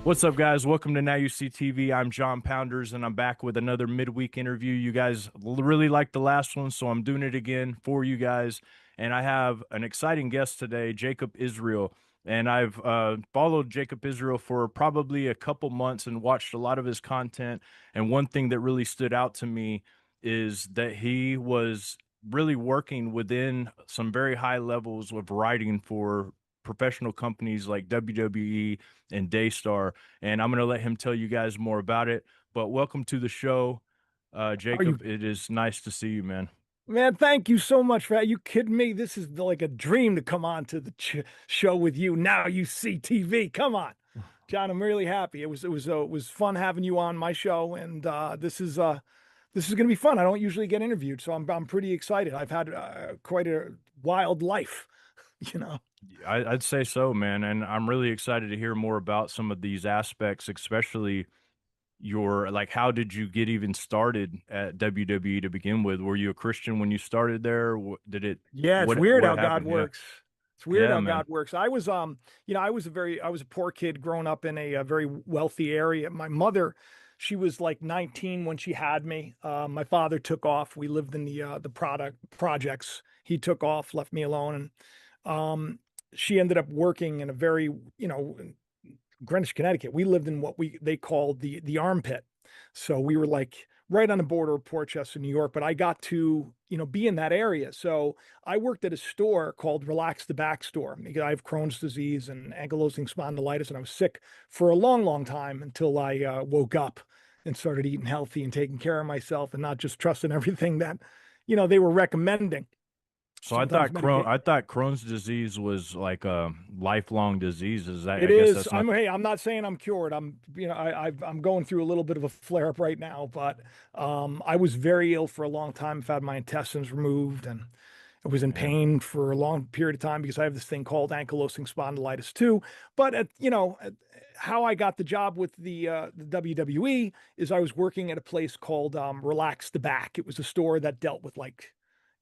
What's up, guys? Welcome to Now You See TV. I'm Jon Pounders, and I'm back with another midweek interview. You guys really liked the last one, so I'm doing it again for you guys. And I have an exciting guest today, Jacob Israel. And I've followed Jacob Israel for probably a couple months and watched a lot of his content. And one thing that really stood out to me is that he was really working within some very high levels of writing for professional companies like WWE and Daystar, and I'm going to let him tell you guys more about it. But welcome to the show, Are you, Jacob. It is nice to see you, man. man? Thank you so much for that. You kidding me? This is like a dream to come on to the show with you. Now you see TV. Come on, John. I'm really happy. It was fun having you on my show, and this is going to be fun. I don't usually get interviewed, so I'm pretty excited. I've had quite a wild life, you know. I'd say so, man, and I'm really excited to hear more about some of these aspects, especially your like how did you get even started at WWE to begin with? Were you a Christian when you started there? Did it Yeah, it's weird what how God happened? Yeah. works. It's weird Yeah, how man. God works. I was a very poor kid growing up in a very wealthy area. My mother, she was like 19 when she had me. My father took off. We lived in the product projects. He took off, left me alone, and she ended up working in a very, in Greenwich, Connecticut. We lived in what they called the armpit. So we were like right on the border of Portchester, New York, but I got to, be in that area. So I worked at a store called Relax the Back Store because I have Crohn's disease and ankylosing spondylitis, and I was sick for a long, long time until I woke up and started eating healthy and taking care of myself and not just trusting everything that, they were recommending. So Sometimes medication. I thought Crohn's disease was like a lifelong disease. Is that It I guess is. that's not I'm not saying I'm cured. I'm going through a little bit of a flare up right now, but I was very ill for a long time. I've had my intestines removed, and I was in man. pain for a long period of time because I have this thing called ankylosing spondylitis too. But how I got the job with the WWE is I was working at a place called Relax the Back. It was a store that dealt with like,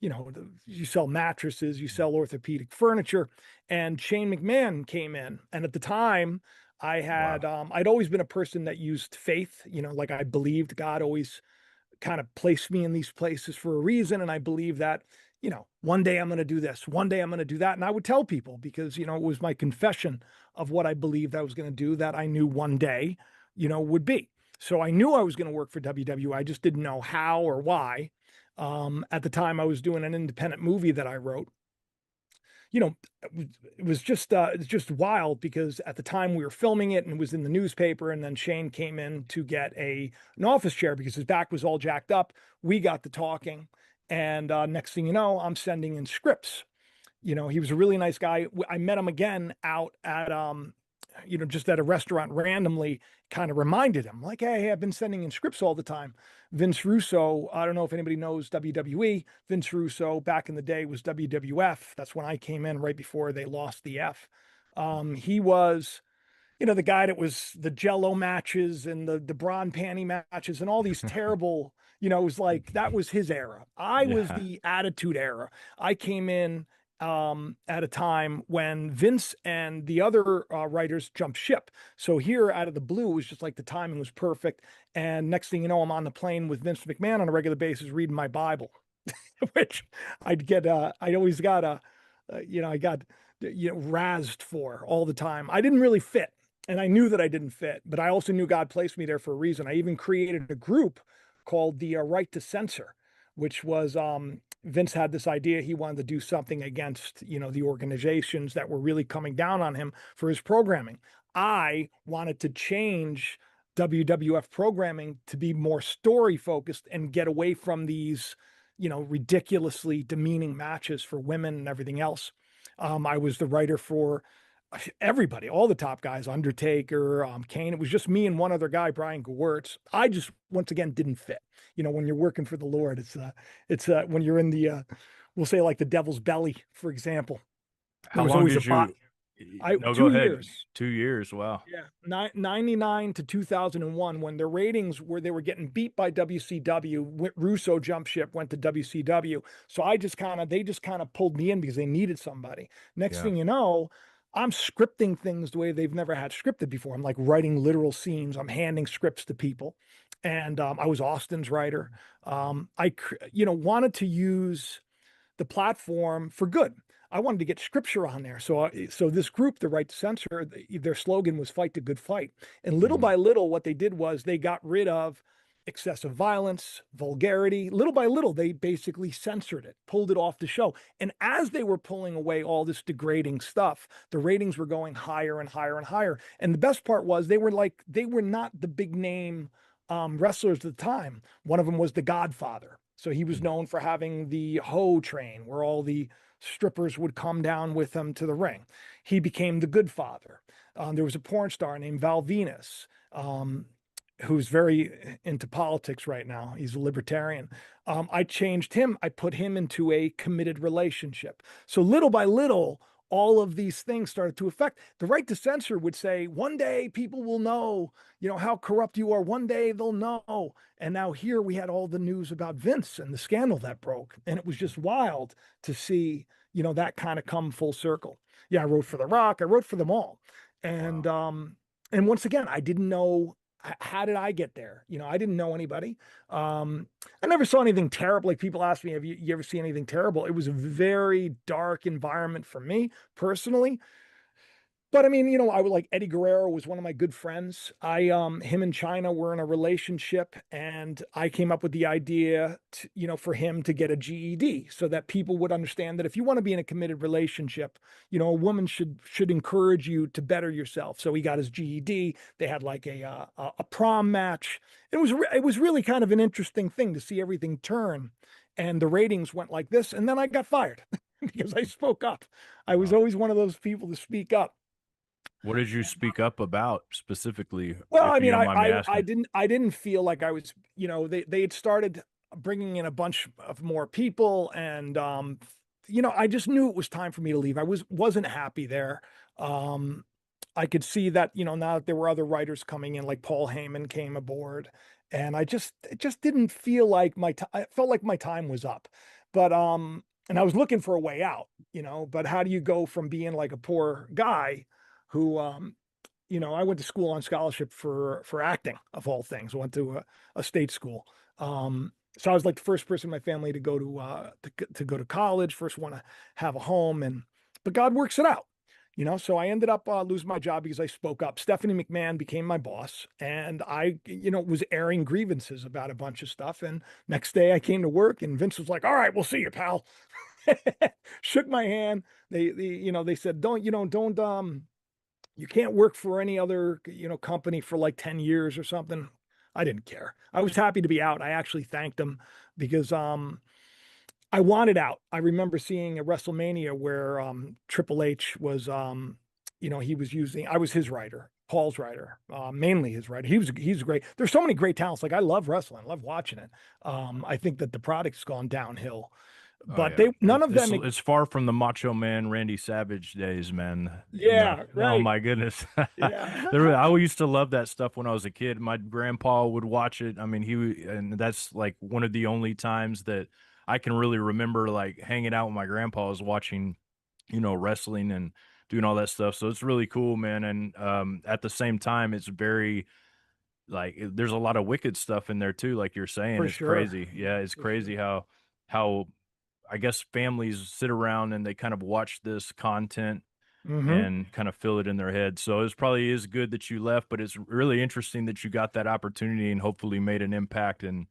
you sell mattresses, you sell orthopedic furniture, and Shane McMahon came in. And at the time, Wow. I'd always been a person that used faith, like I believed God always kind of placed me in these places for a reason. And I believe that, one day I'm going to do this, one day I'm going to do that. And I would tell people because, it was my confession of what I believed I was going to do that I knew one day, would be. So I knew I was going to work for WWE. I just didn't know how or why. At the time, I was doing an independent movie that I wrote. It was just wild because at the time we were filming it and it was in the newspaper, and then Shane came in to get an office chair because his back was all jacked up. We got to talking, and next thing you know, I'm sending in scripts. He was a really nice guy. I met him again out at just at a restaurant randomly, kind of reminded him, like, hey, I've been sending in scripts all the time. Vince Russo, I don't know if anybody knows WWE. Vince Russo back in the day was WWF. That's when I came in right before they lost the F. He was, the guy that was the Jello matches and the bra panty matches and all these terrible, it was like that was his era. I was Yeah. the Attitude Era. I came in at a time when Vince and the other writers jumped ship. So here, out of the blue, it was just like the timing was perfect. And next thing you know, I'm on the plane with Vince McMahon on a regular basis, reading my Bible, which I always got I got razzed for all the time. I didn't really fit, and I knew that I didn't fit, but I also knew God placed me there for a reason. I even created a group called the Right to Censor, which was Vince had this idea he wanted to do something against the organizations that were really coming down on him for his programming. I wanted to change WWF programming to be more story focused and get away from these ridiculously demeaning matches for women and everything else. I was the writer for everybody, all the top guys, Undertaker, Kane. It was just me and one other guy, Brian Gewirtz. I just once again didn't fit. When you're working for the Lord, it's when you're in the we'll say like the devil's belly, for example. There How was long always a did bot. you I No, go 2 years. ahead. 2 years. Wow. Yeah, 99 to 2001, when their ratings were they were getting beat by WCW. Russo jumped ship, went to WCW. So they just kind of pulled me in because they needed somebody. Next Yeah. thing you know, I'm scripting things the way they've never had scripted before. I'm like writing literal scenes. I'm handing scripts to people, and I was Austin's writer. Wanted to use the platform for good. I wanted to get scripture on there. So this group, the Right to Censor, their slogan was "Fight the Good Fight." And little Mhm. by little, what they did was they got rid of excessive violence, vulgarity. Little by little, they basically censored it, pulled it off the show. And as they were pulling away all this degrading stuff, the ratings were going higher and higher and higher. And the best part was they were not the big name wrestlers at the time. One of them was the Godfather. So he was known for having the hoe train where all the strippers would come down with him to the ring. He became the Good Father. There was a porn star named Val Venus, who's very into politics right now. He's a libertarian. I changed him. I put him into a committed relationship. So little by little, all of these things started to affect. The Right to Censor would say, one day people will know, how corrupt you are. One day they'll know. And now here we had all the news about Vince and the scandal that broke. And it was just wild to see, that kind of come full circle. Yeah, I wrote for The Rock. I wrote for them all. And Wow. and once again, I didn't know, how did I get there? I didn't know anybody. I never saw anything terrible. Like people ask me, have you ever seen anything terrible? It was a very dark environment for me personally. But I mean, I would like Eddie Guerrero was one of my good friends. Him and China were in a relationship, and I came up with the idea for him to get a GED so that people would understand that if you want to be in a committed relationship, a woman should encourage you to better yourself. So he got his GED. They had like a prom match. It was really kind of an interesting thing to see everything turn, and the ratings went like this, and then I got fired because I spoke up. I was Wow. always one of those people to speak up. What did you speak up about specifically, Well, I if you mean, don't I, mind me I, I asking? didn't, I didn't feel like I was, they had started bringing in a bunch of more people, and I just knew it was time for me to leave. Wasn't happy there. Um, I could see that, now that there were other writers coming in, like Paul Heyman came aboard, and it just didn't feel like I felt like my time was up. But and I was looking for a way out, but how do you go from being like a poor guy who I went to school on scholarship for acting of all things. I went to a state school. So I was like the first person in my family to go to go to college, first one to have a home, but God works it out. So I ended up losing my job because I spoke up. Stephanie McMahon became my boss, and I, was airing grievances about a bunch of stuff. And next day I came to work, and Vince was like, "All right, we'll see you, pal." Shook my hand. They said, don't you can't work for any other, company for like 10 years or something. I didn't care. I was happy to be out. I actually thanked them because I wanted out. I remember seeing a WrestleMania where Triple H was he was using I was his writer, Paul's writer, mainly his writer. He's great. There's so many great talents. Like I love wrestling, I love watching it. I think that the product's gone downhill. Oh But yeah, they none of them it's far from the Macho Man Randy Savage days, man. yeah, Oh right. my goodness. Yeah. I used to love that stuff when I was a kid. My grandpa would watch it. I mean, and that's like one of the only times that I can really remember like hanging out with my grandpa was watching, wrestling and doing all that stuff. So it's really cool, man. And at the same time, it's very like there's a lot of wicked stuff in there too, like you're saying. For It's sure. crazy. Yeah, it's For crazy sure. how I guess families sit around and they kind of watch this content Hmm. and kind of feel it in their head. So it's probably is good that you left, but it's really interesting that you got that opportunity and hopefully made an impact in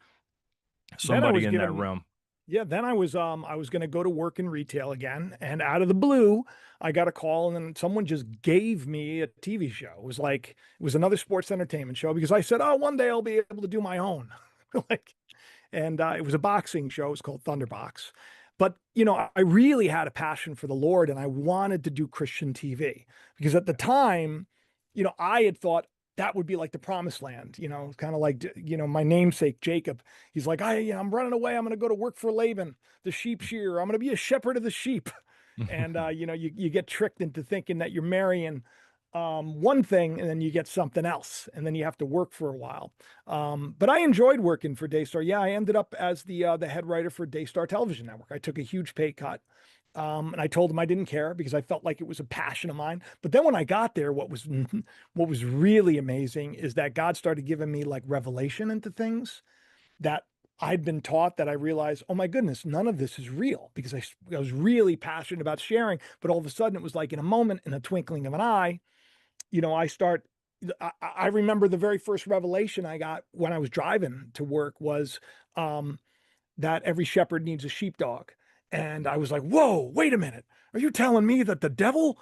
Then I somebody was in that given, realm. yeah, then I was going to go to work in retail again, and out of the blue, I got a call, and then someone just gave me a TV show. It was another sports entertainment show because I said, "Oh, one day I'll be able to do my own." Like, and it was a boxing show. It was called Thunderbox. But I really had a passion for the Lord, and I wanted to do Christian TV because at the time, I had thought that would be like the promised land. Kind of like my namesake Jacob. He's like, I'm running away. I'm going to go to work for Laban, the sheep shearer. I'm going to be a shepherd of the sheep. And you get tricked into thinking that you're marrying one thing and then you get something else and then you have to work for a while. But I enjoyed working for Daystar. Yeah, I ended up as the head writer for Daystar Television Network. I took a huge pay cut And I told him I didn't care because I felt like it was a passion of mine. But then when I got there, what was really amazing is that God started giving me like revelation into things that I'd been taught, that I realized, oh my goodness, none of this is real, because I was really passionate about sharing. But all of a sudden, it was like in a moment, in a twinkling of an eye, I start. I remember the very first revelation I got when I was driving to work was um, that every shepherd needs a sheepdog. And I was like, whoa, wait a minute. Are you telling me that the devil,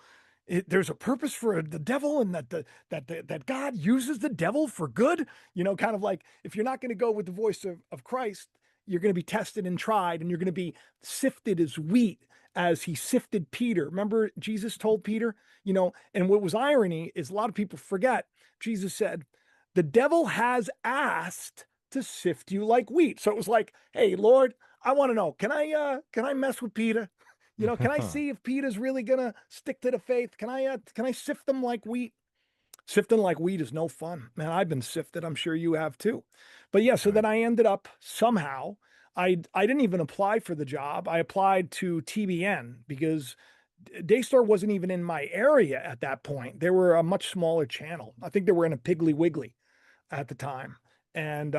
there's a purpose for the devil, and that God uses the devil for good? Kind of like, if you're not going to go with the voice of Christ, you're going to be tested and tried, and you're going to be sifted as wheat, as he sifted Peter. Remember, Jesus told Peter, and what was irony is a lot of people forget, Jesus said, the devil has asked to sift you like wheat. So it was like, hey, Lord, I want to know, can I mess with Peter? Can I see if Peter's really gonna stick to the faith? Can I sift them like wheat? Sifting like wheat is no fun. Man, I've been sifted. I'm sure you have too. But yeah, so Right. then I ended up somehow, I didn't even apply for the job. I applied to TBN because Daystar wasn't even in my area at that point. They were a much smaller channel. I think they were in a Piggly Wiggly at the time. And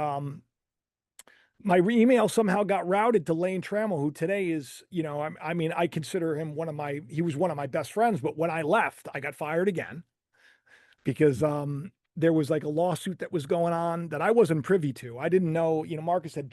my email somehow got routed to Lane Trammell, who today is, I mean, I consider him he was one of my best friends. But when I left, I got fired again because there was like a lawsuit that was going on that I wasn't privy to. I didn't know, Marcus had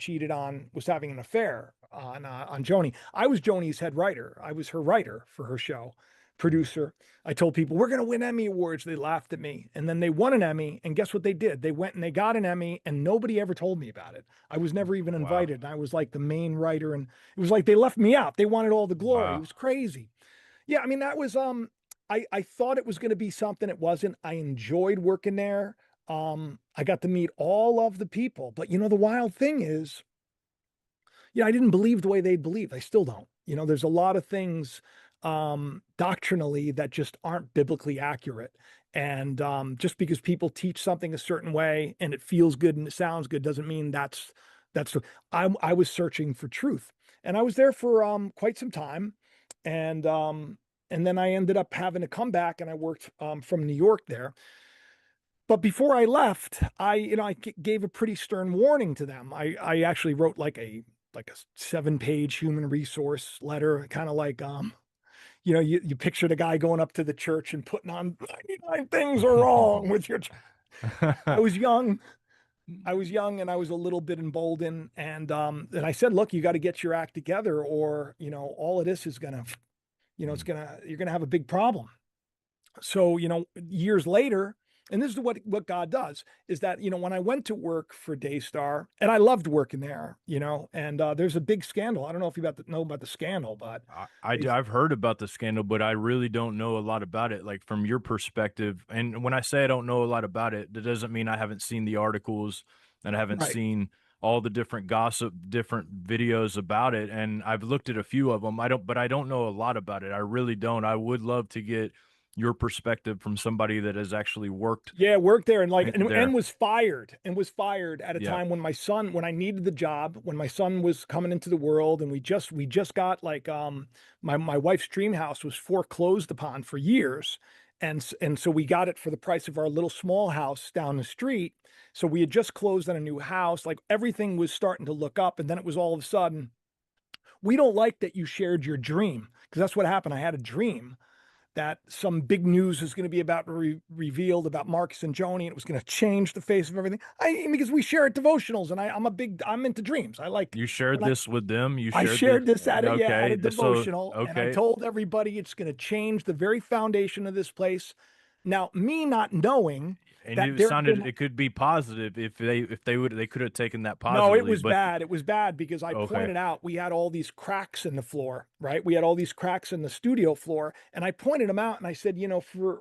was having an affair on Joni. I was Joni's head writer. I was her writer for her show, producer. I told people we're going to win Emmy Awards. They laughed at me, and then they won an Emmy. And guess what they did? They went and they got an Emmy, and nobody ever told me about it. I was never even Wow. invited. And I was like the main writer, and it was like they left me out. They wanted all the glory. It Wow. was crazy. Yeah, I mean, that was I thought it was going to be something. It wasn't. I enjoyed working there. I got to meet all of the people. But the wild thing is, I didn't believe the way they believed. I still don't. There's a lot of things doctrinally that just aren't biblically accurate. And just because people teach something a certain way and it feels good and it sounds good doesn't mean that's the, I was searching for truth. And I was there for quite some time. And and then I ended up having to come back, and I worked from New York there. But before I left, I gave a pretty stern warning to them. I actually wrote like a 7-page human resource letter, kind of like you picture the guy going up to the church and putting on 99 things are wrong with your. I was young. I was young, and I was a little bit emboldened, and I said, look, you got to get your act together, or all of this is gonna, you're gonna have a big problem. So years later, and this is what God does, is that when I went to work for Daystar, and I loved working there, and there's a big scandal. I don't know if you know about the scandal, but I've heard about the scandal, but I really don't know a lot about it. Like from your perspective, and when I say I don't know a lot about it, that doesn't mean I haven't seen the articles and I haven't right. seen all the different gossip, different videos about it. And I've looked at a few of them. But I don't know a lot about it. I really don't. I would love to get your perspective from somebody that has actually worked Yeah, worked there, and and there. was fired at a Yeah. time when I needed the job, when my son was coming into the world, and we just got like my wife's dream house was foreclosed upon for years. And so we got it for the price of our little small house down the street. So we had just closed on a new house, like everything was starting to look up, and then it was all of a sudden, we don't like that you shared your dream, because that's what happened. I had a dream that some big news is going to be about revealed about Marcus and Joni, and it was going to change the face of everything. Because we share devotionals, and I'm into dreams. I like You shared when this with them? You I shared this? shared this at a Okay. So, devotional, and I okay. told everybody it's going to change the very foundation of this place. Now, me not knowing And that it there have sounded been. it could be positive if they could have taken that No, it positively, was but bad. It was bad because I okay. pointed out we had all these cracks in the floor, right? We had all these cracks in the studio floor, and I pointed them out, and I said,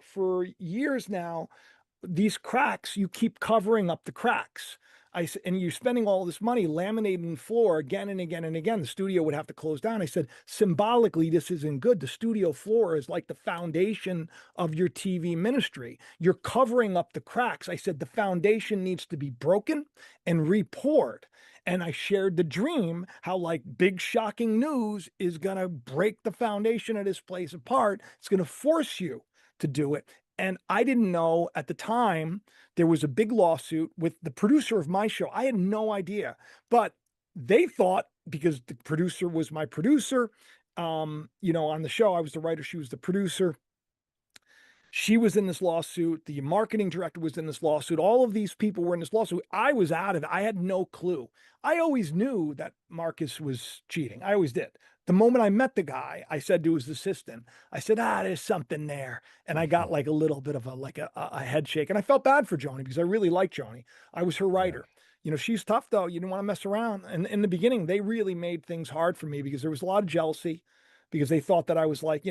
for years now, these cracks, you keep covering up the cracks. And you're spending all this money laminating the floor again and again and again. The studio would have to close down. I said, symbolically, this isn't good. The studio floor is like the foundation of your TV ministry. You're covering up the cracks. I said, the foundation needs to be broken and repoured. And I shared the dream how, like, big shocking news is going to break the foundation of this place apart. It's going to force you to do it. And I didn't know at the time there was a big lawsuit with the producer of my show. I had no idea, but they thought, because the producer was my producer, on the show, I was the writer, she was the producer. She was in this lawsuit. The marketing director was in this lawsuit. All of these people were in this lawsuit. I was out of it. I had no clue. I always knew that Marcus was cheating. I always did. The moment I met the guy, I said to his assistant, I said, there's something there. And I got like a little bit of a head shake. And I felt bad for Joni because I really liked Joni. I was her Yeah. writer. She's tough though. You didn't want to mess around. And in the beginning, they really made things hard for me because there was a lot of jealousy, because they thought that I was like,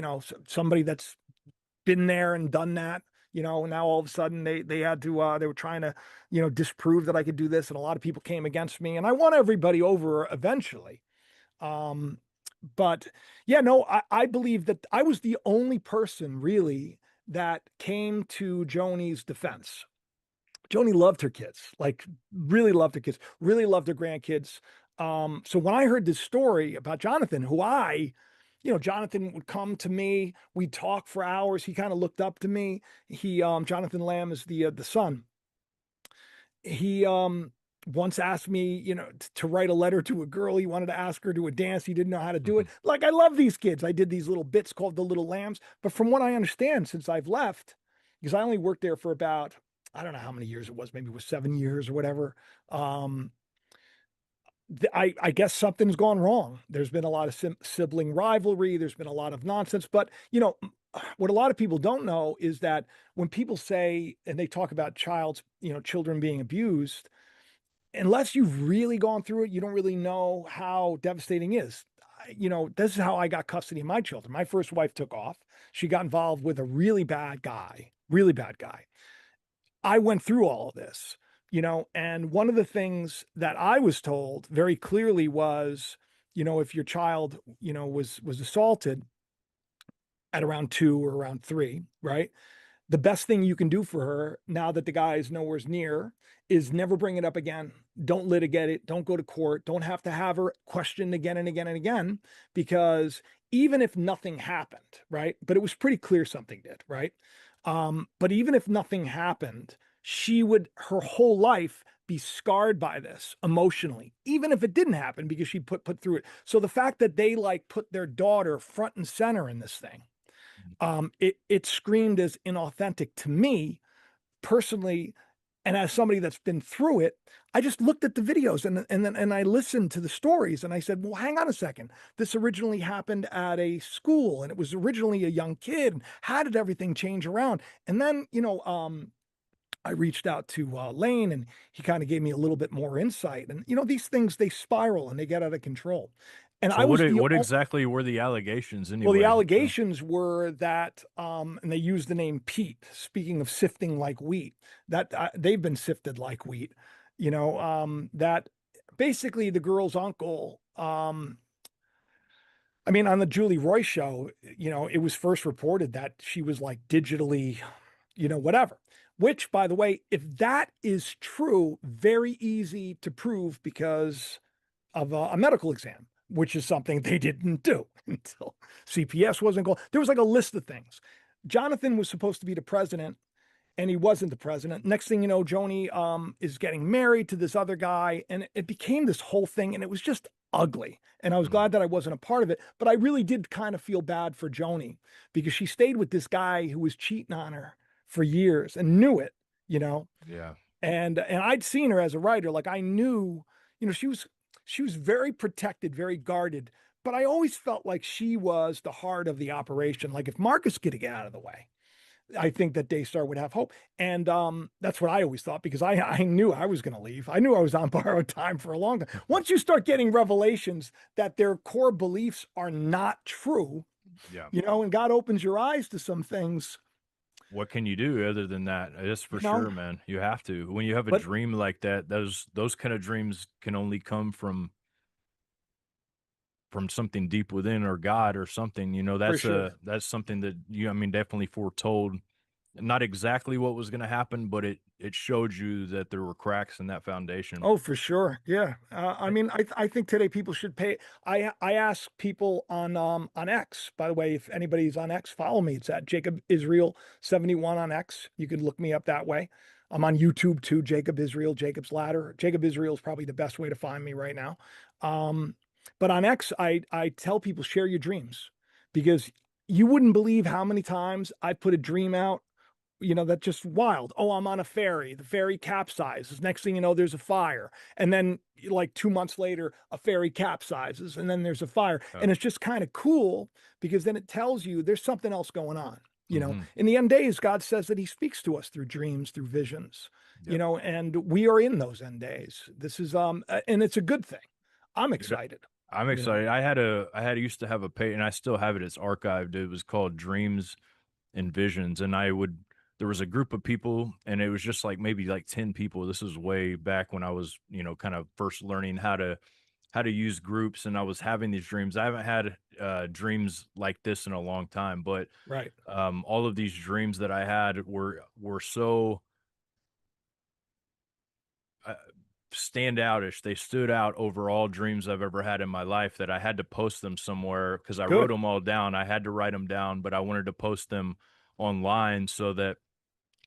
somebody that's been there and done that. Now all of a sudden they had to they were trying to, disprove that I could do this, and a lot of people came against me, and I won everybody over eventually. Um, but yeah, no, I believe that I was the only person really that came to Joni's defense. Joni loved her kids, like really loved her kids, really loved her grandkids. So when I heard this story about Jonathan, Jonathan would come to me, we'd talk for hours. He kind of looked up to me. Jonathan Lamb is the son. He once asked me, to write a letter to a girl. He wanted to ask her to a dance. He didn't know how to do it. Like, I love these kids. I did these little bits called the Little Lambs. But from what I understand, since I've left, because I only worked there for about, I don't know how many years it was, maybe it was 7 years or whatever. Um, I guess something's gone wrong. There's been a lot of sibling rivalry. There's been a lot of nonsense. But, what a lot of people don't know is that when people say, and they talk about children being abused, unless you've really gone through it, you don't really know how devastating it is. This is how I got custody of my children. My first wife took off. She got involved with a really bad guy, really bad guy. I went through all of this, and one of the things that I was told very clearly was, if your child, was assaulted at around 2 or around 3, right? The best thing you can do for her, now that the guy is nowhere near, is never bring it up again. Don't litigate it. Don't go to court. Don't have her questioned again and again and again, because even if nothing happened, right? But it was pretty clear something did, right? But even if nothing happened, she would, her whole life, be scarred by this emotionally, even if it didn't happen, because she put through it. So the fact that they like put their daughter front and center in this thing, it screamed as inauthentic to me personally. And as somebody that's been through it, I just looked at the videos and I listened to the stories, and I said, well, hang on a second. This originally happened at a school, and it was originally a young kid. How did everything change around? And then, I reached out to Lane, and he kind of gave me a little bit more insight. And, these things, they spiral and they get out of control. And So I was the what exactly were the allegations Well, the anyway? allegations were that, and they used the name Pete. Speaking of sifting like wheat, that they've been sifted like wheat. That basically the girl's uncle. I mean, on the Julie Roy show, it was first reported that she was like digitally, whatever. Which, by the way, if that is true, very easy to prove because of a medical exam, which is something they didn't do until CPS wasn't called. There was like a list of things. Jonathan was supposed to be the president, and he wasn't the president. Next thing you know, Joni is getting married to this other guy, and it became this whole thing, and it was just ugly. And I was glad that I wasn't a part of it, but I really did kind of feel bad for Joni, because she stayed with this guy who was cheating on her for years and knew it, you know. Yeah. And I'd seen her as a writer. Like, I knew, she was very protected, very guarded, but I always felt like she was the heart of the operation. Like, if Marcus could get out of the way, I think that Daystar would have hope. And that's what I always thought, because I knew I was going to leave. I knew I was on borrowed time for a long time. Once you start getting revelations that their core beliefs are not true, Yeah. and God opens your eyes to some things, What can you do other than that? That's for you know, sure, man. You have to. When you have a but dream like that, those kind of dreams can only come from something deep within, or God or something. for sure. That's something that I mean, definitely foretold not exactly what was going to happen, but it showed you that there were cracks in that foundation. Oh, for sure. Yeah. I mean, I think today people should pay. I ask people on X. By the way, if anybody's on X, follow me. It's at Jacob Israel 71 on X. You can look me up that way. I'm on YouTube too. Jacob Israel, Jacob's Ladder. Jacob Israel is probably the best way to find me right now. Um, but on X, I tell people share your dreams, because you wouldn't believe how many times I put a dream out, that's just wild. Oh, I'm on a ferry. The ferry capsizes. Next thing you know, there's a fire. And then, like 2 months later, a ferry capsizes and then there's a fire. Oh, And it's just kind of cool, because then it tells you there's something else going on. hmm. In the end days, God says that he speaks to us through dreams, through visions, Yep. and we are in those end days. This is, and it's a good thing. I'm Dude, excited, I'm you know. excited. I had used to have a page, and I still have it. It's archived. It was called Dreams and Visions, and there was a group of people, and it was just like maybe like 10 people. This was way back when I was, kind of first learning how to use groups, and I was having these dreams. I haven't had dreams like this in a long time, but Right. all of these dreams that I had were so uh, standoutish. They stood out over all dreams I've ever had in my life, that I had to post them somewhere because I wrote Good. them all down. I had to write them down, but I wanted to post them online so that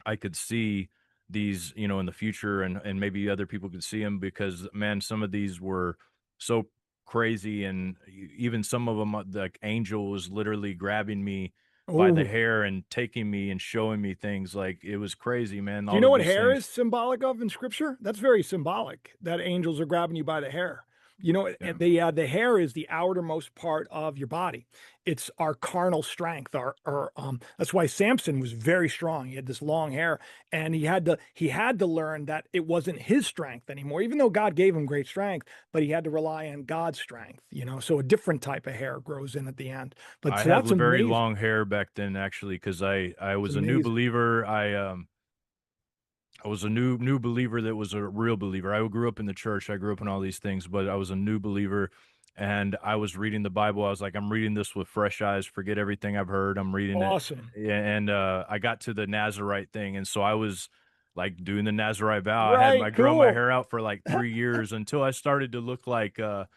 I could see these, in the future, and maybe other people could see them, because man, some of these were so crazy, and even some of them, like Angel was literally grabbing me by the Oh, hair and taking me and showing me things. Like, it was crazy, man. do you All know of what these hair things. is symbolic of in scripture? That's very symbolic, that angels are grabbing you by the hair. Yeah. The hair is the outermost part of your body. It's our carnal strength. That's why Samson was very strong. He had this long hair, and he had to learn that it wasn't his strength anymore, even though God gave him great strength, but he had to rely on God's strength, so a different type of hair grows in at the end. But I so had that's very amazing. long hair back then, actually, because I It's was a new amazing. believer. I was a new believer that was a real believer. I grew up in the church. I grew up in all these things, but I was a new believer, and I was reading the Bible. I was like, I'm reading this with fresh eyes. Forget everything I've heard. I'm reading it. Awesome. Yeah, and I got to the Nazarite thing, and so I was like doing the Nazarite vow. I Right. grew my Cool. hair out for like 3 years until I started to look like a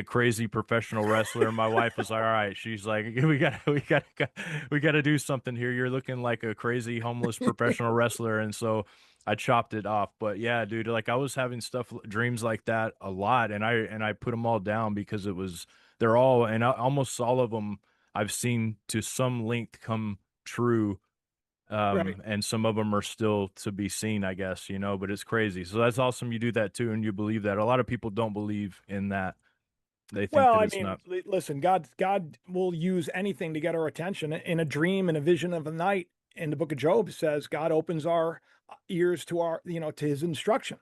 crazy professional wrestler. My wife was like, "All right," she's like, we gotta do something here. You're looking like a crazy homeless professional wrestler," and so I chopped it off. But yeah, dude, like I was having dreams like that a lot, and I put them all down because they're all, and almost all of them I've seen to some length come true. Right. And some of them are still to be seen, I guess, but it's crazy. So that's awesome. You do that too, and you believe that. A lot of people don't believe in that. They think Well, that I it's mean, not. listen, God will use anything to get our attention. In a dream, in a vision of a night, in the book of Job says God opens our ears to to his instruction.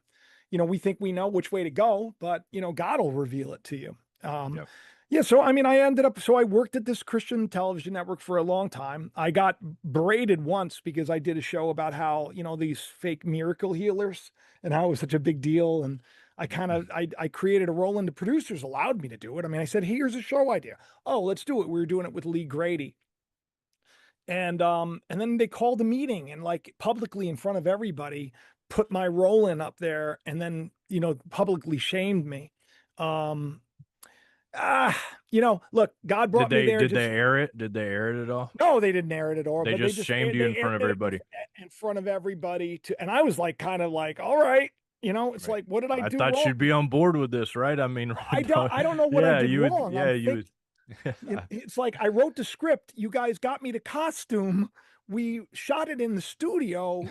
We think we know which way to go, but God will reveal it to you. Um, Yep. yeah, so I mean, I worked at this Christian television network for a long time. I got berated once because I did a show about how, these fake miracle healers and how it was such a big deal. And I created a role, and the producers allowed me to do it. I mean, I said, here's a show idea. Oh, let's do it. We were doing it with Lee Grady. And then they called a meeting and, like, publicly in front of everybody, put my role in up there, and then, publicly shamed me. Um Look, God Did brought me they there did they just. air it? Did they air it at all? No, they didn't air it at all, They but they just just shamed you they in aired front of it everybody. in front of everybody and I was like, kind of like, all right, it's Right. like, what did I I do thought wrong? you'd be on board with this, right? I mean, I don't know what I yeah, did you would. wrong. Yeah, I'm you think would. It's like I wrote the script, you guys got me the costume, we shot it in the studio.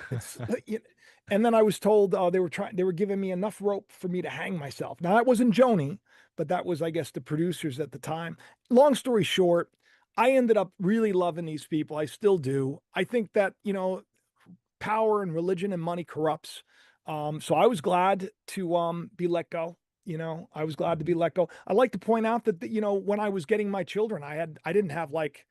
And then I was told they were giving me enough rope for me to hang myself. Now that wasn't Joni, but that was, I guess, the producers at the time. Long story short, I ended up really loving these people. I still do. I think that, power and religion and money corrupts. So I was glad to be let go. I was glad to be Mhm. let go. I like to point out that, when I was getting my children, I didn't have, like,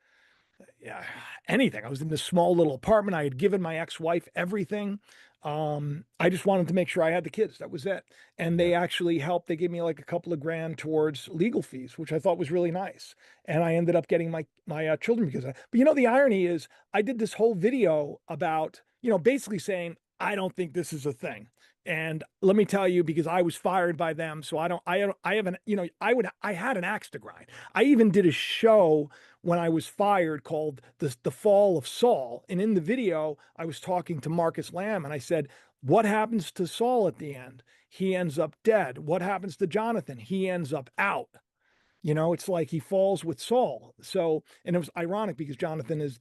yeah, anything. I was in this small little apartment. I had given my ex-wife everything. I just wanted to make sure I had the kids. That was it. And Yeah. they actually helped. They gave me like a couple of grand towards legal fees, which I thought was really nice. And I ended up getting my children because of that. But you know, the irony is I did this whole video about, basically saying, I don't think this is a thing. And let me tell you, because I was fired by them. So I haven't, I had an axe to grind. I even did a show when I was fired called the Fall of Saul. And in the video, I was talking to Marcus Lamb and I said, what happens to Saul at the end? He ends up dead. What happens to Jonathan? He ends up out. It's like he falls with Saul. So, and it was ironic because Jonathan is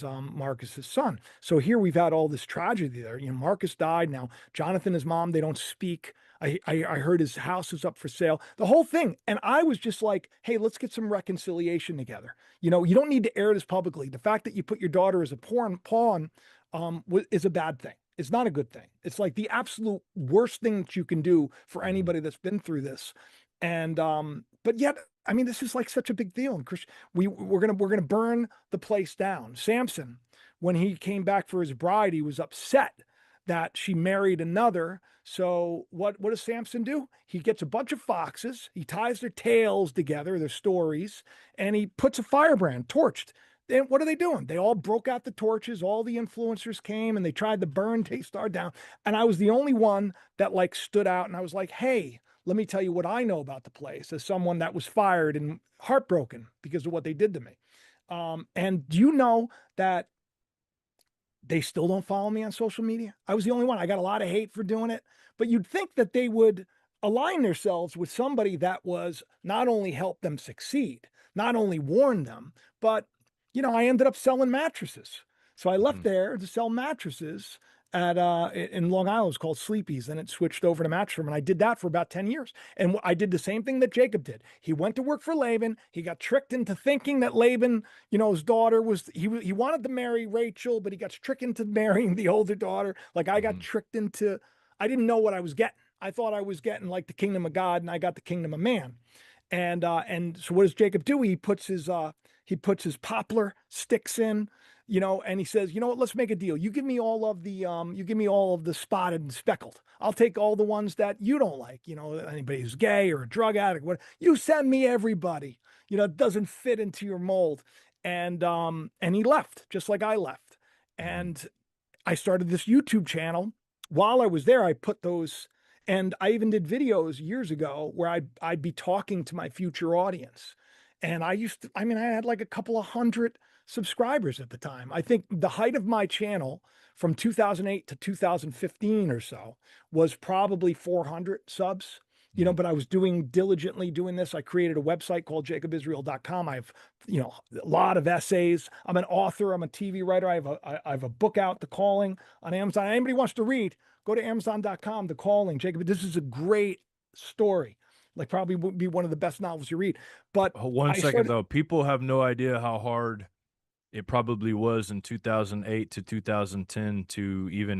Marcus's son. So here we've had all this tragedy there. Marcus died. Now Jonathan, his mom, they don't speak. I heard his house is up for sale. The whole thing, and I was just like, hey, let's get some reconciliation together. You don't need to air this publicly. The fact that you put your daughter as a pawn is a bad thing. It's not a good thing. It's like the absolute worst thing that you can do for Mhm. anybody that's been through this. And but yet, I mean, this is like such a big deal. And Chris, we're gonna burn the place down. Samson, when he came back for his bride, he was upset that she married another. So what does Samson do? He gets a bunch of foxes, he ties their tails together, their stories, and he puts a firebrand, torched. And what are they doing? They all broke out the torches. All the influencers came and they tried to burn Daystar down. And I was the only one that like stood out. And I was like, hey, let me tell you what I know about the place as someone that was fired and heartbroken because of what they did to me. And do you know that they still don't follow me on social media? I was the only one. I got a lot of hate for doing it, but you'd think that they would align themselves with somebody that was not only help them succeed, not only warn them, but I ended up selling mattresses. So I left Mhm. there to sell mattresses at in Long Island. It was called Sleepy's. Then it switched over to Mattress Firm, and I did that for about 10 years. And I did the same thing that Jacob did. He went to work for Laban. He got tricked into thinking that Laban, his daughter was he wanted to marry Rachel, but he got tricked into marrying the older daughter. Like I got Mhm. tricked into, I didn't know what I was getting. I thought I was getting like the kingdom of God, and I got the kingdom of man. And so what does Jacob do? He puts his poplar sticks in, and he says, you know what, let's make a deal. You give me all of the spotted and speckled. I'll take all the ones that you don't like, anybody who's gay or a drug addict, what you send me everybody, it doesn't fit into your mold. And he left, just like I left. Mhm. And I started this YouTube channel. While I was there, I put those, and I even did videos years ago where I'd be talking to my future audience. And I mean, I had like a couple of hundred subscribers at the time. I think the height of my channel from 2008 to 2015 or so was probably 400 subs. Mhm. But I was diligently doing this. I created a website called jacobisrael.com. I have, a lot of essays. I'm an author. I'm a TV writer. I have a book out, The Calling, on Amazon. Anybody wants to read, go to Amazon.com, The Calling. Jacob, this is a great story. Like probably would be one of the best novels you read. But One I second started, though. People have no idea how hard it probably was in 2008 to 2010 to even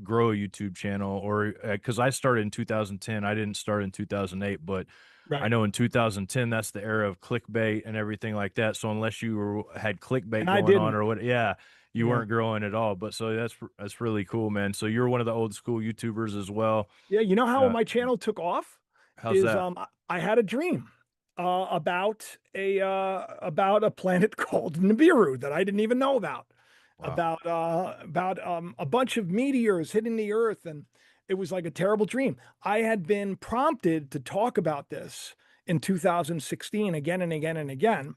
grow a YouTube channel, or because I started in 2010. I didn't start in 2008, but I right. know in 2010 that's the era of clickbait and everything like that. So unless had clickbait And I going on didn't. or what, yeah, you Yeah. weren't growing at all. But so that's really cool, man. So you're one of the old school YouTubers as well. Yeah, you know how Uh, my channel took off how's is that? I had a dream about a planet called Nibiru that I didn't even know about. Wow. About a bunch of meteors hitting the Earth, and it was like a terrible dream. I had been prompted to talk about this in 2016 again and again and again,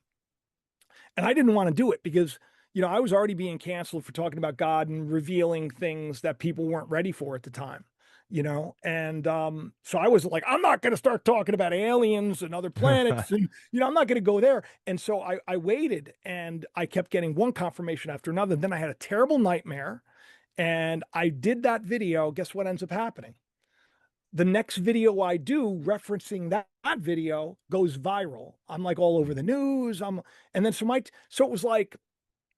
and I didn't want to do it because I was already being canceled for talking about God and revealing things that people weren't ready for at the time. And so I was like, I'm not going to start talking about aliens and other planets, and I'm not going to go there. And so I waited, and I kept getting one confirmation after another. Then I had a terrible nightmare, and I did that video. Guess what ends up happening? The next video I do referencing that video goes viral. I'm like all over the news. And then so it was like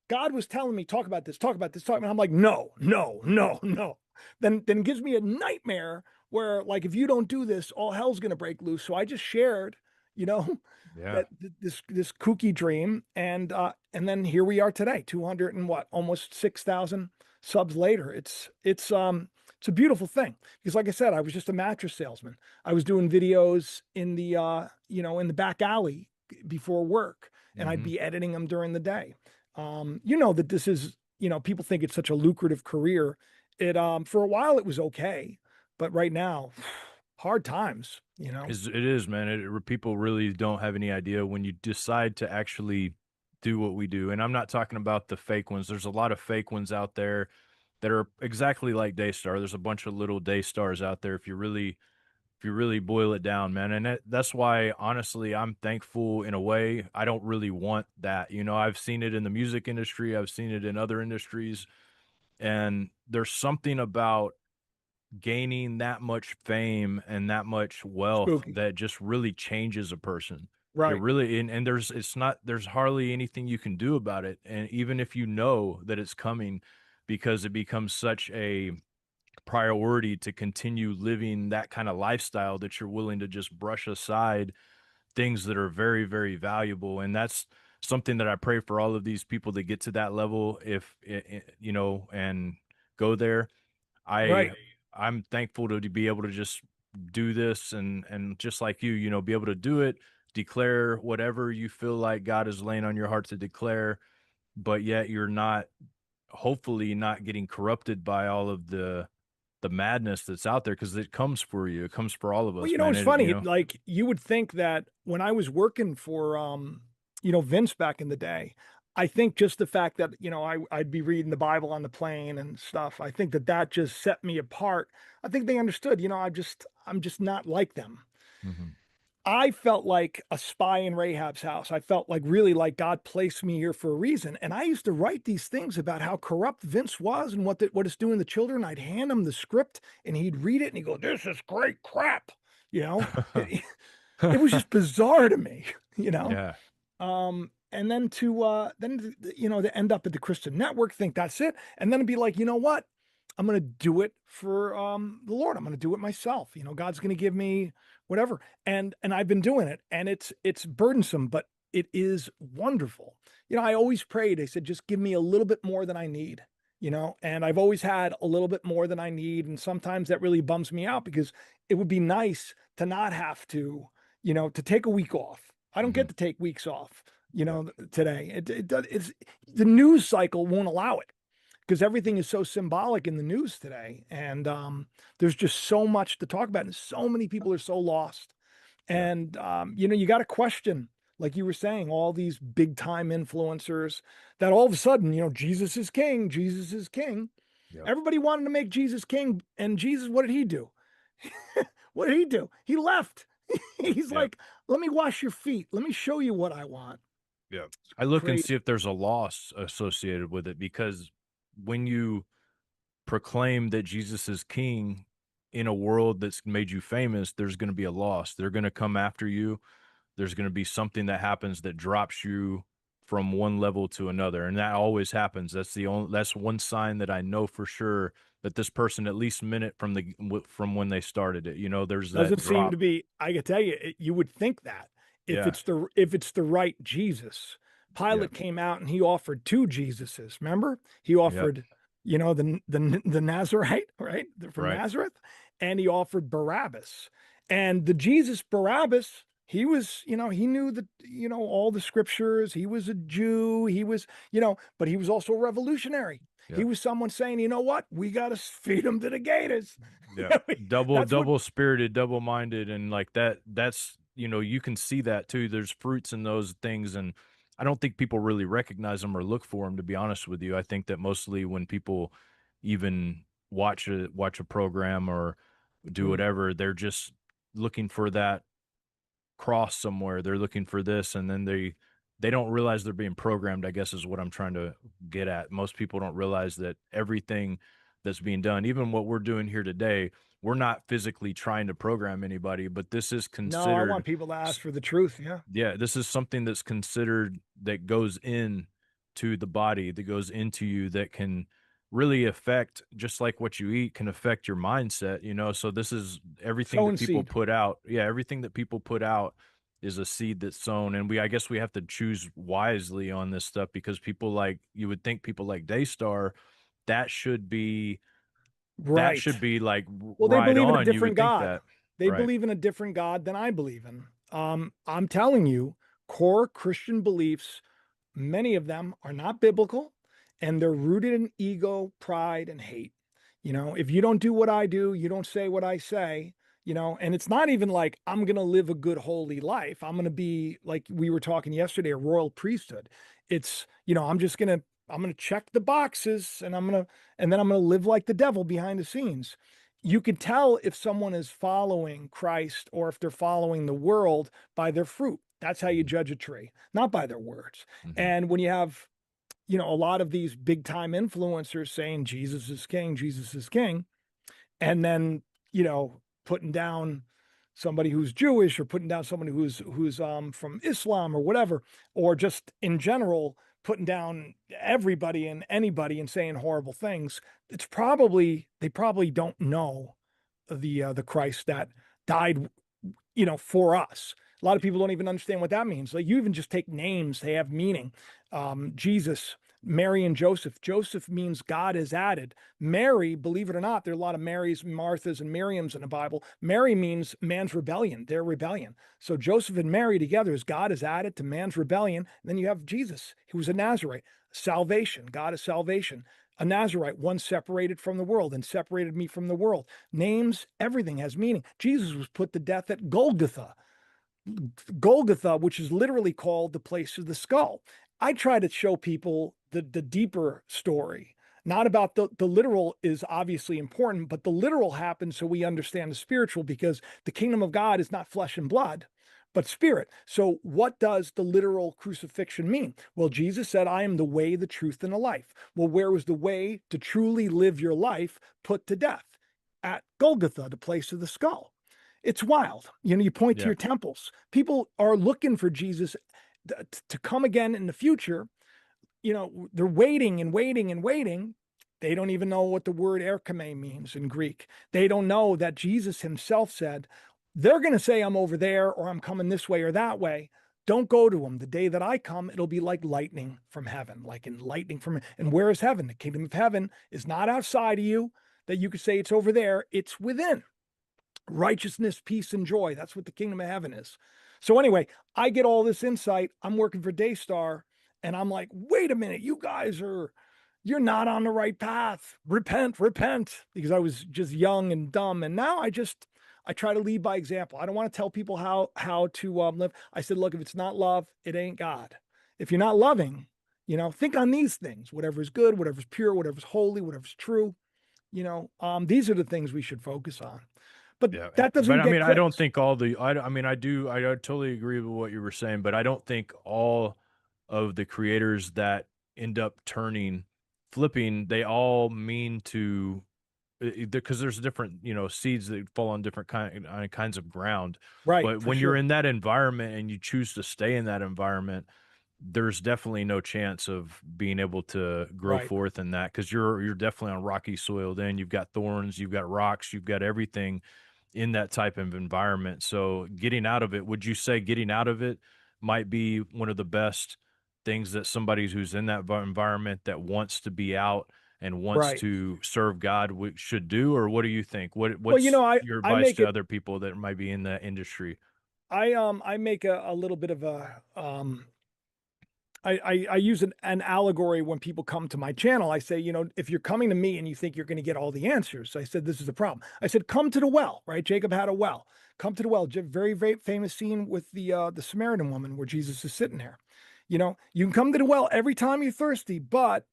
God was telling me, talk about this, talk about this, talk about. I'm like, no, no, no, no. Then it gives me a nightmare where like if you don't do this, all hell's gonna break loose. So I just shared, you know, Yeah. that this kooky dream, and then here we are today, 200 and what, almost 6,000 subs later. It's a beautiful thing because, like I said, I was just a mattress salesman. I was doing videos in the in the back alley before work, and I'd Hmm. be editing them during the day. You know that this is, people think it's such a lucrative career. It For a while it was okay, but right now, hard times. It is, man. People really don't have any idea when you decide to actually do what we do. And I'm not talking about the fake ones. There's a lot of fake ones out there that are exactly like Daystar. There's a bunch of little Daystars out there if you really boil it down, man. And that's why, honestly, I'm thankful in a way. I don't really want that. I've seen it in the music industry, I've seen it in other industries, and there's something about gaining that much fame and that much wealth Spooky, that just really changes a person. It right? really, and there's hardly anything you can do about it. And even if you know that it's coming, because it becomes such a priority to continue living that kind of lifestyle that you're willing to just brush aside things that are very, very valuable. And that's something that I pray for all of these people that get to that level, if and go there. I Right. I'm thankful to be able to just do this, and just like you, be able to do it, declare whatever you feel like God is laying on your heart to declare, but yet you're not, hopefully not getting corrupted by all of the madness that's out there, because it comes for you. It comes for all of Well, us, man. it's funny. Like, you would think that when I was working for, Vince back in the day, I think just the fact that, I'd be reading the Bible on the plane and stuff. I think that that just set me apart. I think they understood, I'm just not like them. Mhm. I felt like a spy in Rahab's house. I felt like really like God placed me here for a reason. And I used to write these things about how corrupt Vince was and what it's doing to children. I'd hand him the script and he'd read it and he'd go, "This is great crap." You know, it, it was just bizarre to me, you know. Yeah. And then to end up at the Christian Network, think that's it, and then be like, you know what? I'm going to do it for the Lord. I'm going to do it myself. God's going to give me whatever, and I've been doing it, and it's burdensome, but it is wonderful. I always prayed. I said, just give me a little bit more than I need. And I've always had a little bit more than I need, and sometimes that really bums me out because it would be nice to not have to take a week off. I don't get Mhm. to take weeks off, Yep. today. It's the news cycle won't allow it because everything is so symbolic in the news today. And there's just so much to talk about. And so many people are so lost. Yeah. And, you got to question, like you were saying, all these big time influencers that all of a sudden, Jesus is king, Jesus is king. Yep. Everybody wanted to make Jesus king. And Jesus, what did he do? What did he do? He left. He's Yep. like, let me wash your feet. Let me show you what I want. Yep. I look and see Crazy. if there's a loss associated with it, because when you proclaim that Jesus is king in a world that's made you famous, there's going to be a loss. They're going to come after you. There's going to be something that happens that drops you from one level to another. And that always happens. That's one sign that I know for sure that this person at least meant it from when they started it. There's that Doesn't seem drop. to be. I can tell you, you would think that Yeah. if it's the right Jesus. Yep. Pilate came out and he offered two Jesuses. Remember, he Yep. offered, the Nazarite, right, from Right. Nazareth, and he offered Barabbas. And the Jesus Barabbas, he was, he knew that, all the scriptures. He was a Jew. He was, but he was also a revolutionary. He Yep. was someone saying, you know what, we got to feed them to the gators. Yeah. That's what. Double spirited, double minded, and like that. You can see that too. There's fruits in those things, and I don't think people really recognize them or look for them. To be honest with you, I think that mostly when people even watch a program or do Mm. whatever, they're just looking for that cross somewhere. They're looking for this, and then they don't realize they're being programmed, I guess is what I'm trying to get at. Most people don't realize that everything that's being done, even what we're doing here today, we're not physically trying to program anybody, but this is No, I considered want people to ask for the truth. Yeah. yeah, this is something that's considered that goes in to the body, that goes into you, that can really affect, just like what you eat can affect your mindset. So this is everything that Sowing people seed. put out. Yeah, everything that people put out is a seed that's sown. And I guess we have to choose wisely on this stuff, because you would think people like Daystar, that should be Right. like Well, they right believe in a on. You different would think God. that, They right? believe in a different God than I believe in. I'm telling you, core Christian beliefs, many of them are not biblical, and they're rooted in ego, pride, and hate. If you don't do what I do, you don't say what I say, and it's not even like I'm going to live a good, holy life. I'm going to be, like we were talking yesterday, a royal priesthood. It's, I'm going to check the boxes and then I'm going to live like the devil behind the scenes. You can tell if someone is following Christ or if they're following the world by their fruit. That's how you Mhm, judge a tree, not by their words. mhm. And when you have, a lot of these big time influencers saying Jesus is king, Jesus is king, and then, putting down somebody who's Jewish or putting down somebody who's from Islam or whatever, or just in general putting down everybody and anybody and saying horrible things, they probably don't know the Christ that died, for us. A lot of people don't even understand what that means. Like, you even just take names, they have meaning. Jesus, Mary, and Joseph. Joseph means God is added. Mary, believe it or not, there are a lot of Marys, Marthas, and Miriams in the Bible. Mary means man's rebellion, their rebellion. So Joseph and Mary together is God is added to man's rebellion. And then you have Jesus, who was a Nazarite. Salvation, God is salvation. A Nazarite, one separated from the world and separated me from the world. Names, everything has meaning. Jesus was put to death at Golgotha. Golgotha, which is literally called the place of the skull. I try to show people the deeper story. Not about the literal is obviously important, but the literal happens so we understand the spiritual, because the kingdom of God is not flesh and blood, but spirit. So what does the literal crucifixion mean? Well, Jesus said, I am the way, the truth, and the life. Well, where was the way to truly live your life put to death? At Golgotha, the place of the skull. It's wild. You point to Yeah. your temples. People are looking for Jesus to come again in the future. They're waiting and waiting and waiting. They don't even know what the word erchome means in Greek. They don't know that Jesus himself said, they're going to say I'm over there or I'm coming this way or that way. Don't go to them. The day that I come, it'll be like lightning from heaven, like in lightning from. And where is heaven? The kingdom of heaven is not outside of you that you could say it's over there. It's within. Righteousness, peace, and joy. That's what the kingdom of heaven is. So anyway, I get all this insight. I'm working for Daystar, and I'm like, wait a minute, you're not on the right path. Repent, repent. Because I was just young and dumb. And now I try to lead by example. I don't want to tell people how to live. I said, look, if it's not love, it ain't God. If you're not loving, think on these things, whatever is good, whatever's pure, whatever's holy, whatever's true. These are the things we should focus on. But Yeah, that but doesn't I get mean, I don't clicks. think all the. I mean, I totally agree with what you were saying, but I don't think all of the creators that end up flipping, they all mean to, because there's different, seeds that fall on different kinds of ground. Right, But for when you're sure. in that environment and you choose to stay in that environment, there's definitely no chance of being able to grow Right. forth in that, because you're definitely on rocky soil. Then you've got thorns, you've got rocks, you've got everything in that type of environment. So getting out of it, would you say getting out of it might be one of the best things that somebody who's in that environment that wants to be out and wants Right. to serve God should do? Or what do you think? Well, What's your I advice make to it other people that might be in that industry? I make a little bit of a I use an allegory when people come to my channel. I say, if you're coming to me and you think you're going to get all the answers, I said, this is the problem. I said, come to the well, right? Jacob had a well. Come to the well. Very, very famous scene with the Samaritan woman where Jesus is sitting there. You can come to the well every time you're thirsty, but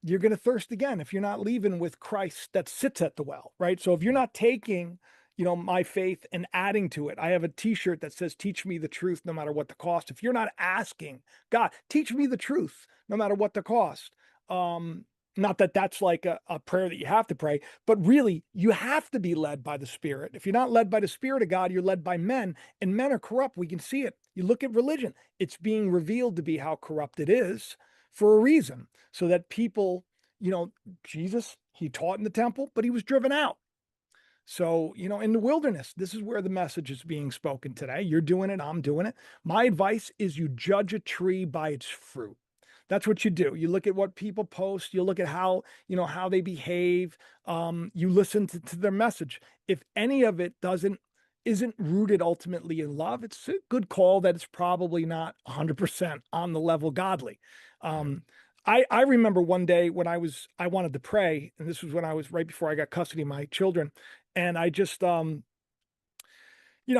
you're going to thirst again if you're not leaving with Christ that sits at the well, right? So if you're not taking, my faith and adding to it, I have a t-shirt that says, teach me the truth, no matter what the cost. If you're not asking God, teach me the truth, no matter what the cost. Not that that's like a prayer that you have to pray, but really you have to be led by the Spirit. If you're not led by the Spirit of God, you're led by men, and men are corrupt. We can see it. You look at religion, it's being revealed to be how corrupt it is for a reason, so that people, Jesus, he taught in the temple, but he was driven out. So, in the wilderness, this is where the message is being spoken today. You're doing it, I'm doing it. My advice is you judge a tree by its fruit. That's what you do. You look at what people post, you look at how, how they behave. You listen to their message. If any of it isn't rooted ultimately in love, it's a good call that it's probably not 100% on the level godly. Yeah. I remember one day when I wanted to pray, and this was when I was right before I got custody of my children, and I just I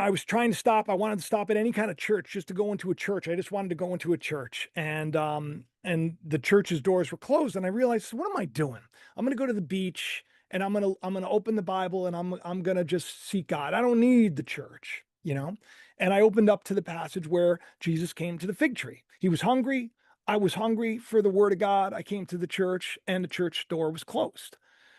was trying to stop. I wanted to stop at any kind of church just to go into a church. I just wanted to go into a church, and the church's doors were closed, and I realized, what am I doing? I'm going to go to the beach, and I'm gonna open the Bible, and I'm gonna just seek God. I don't need the church. And I opened up to the passage where Jesus came to the fig tree. He was hungry. I was hungry for the word of God. I came to the church, and the church door was closed.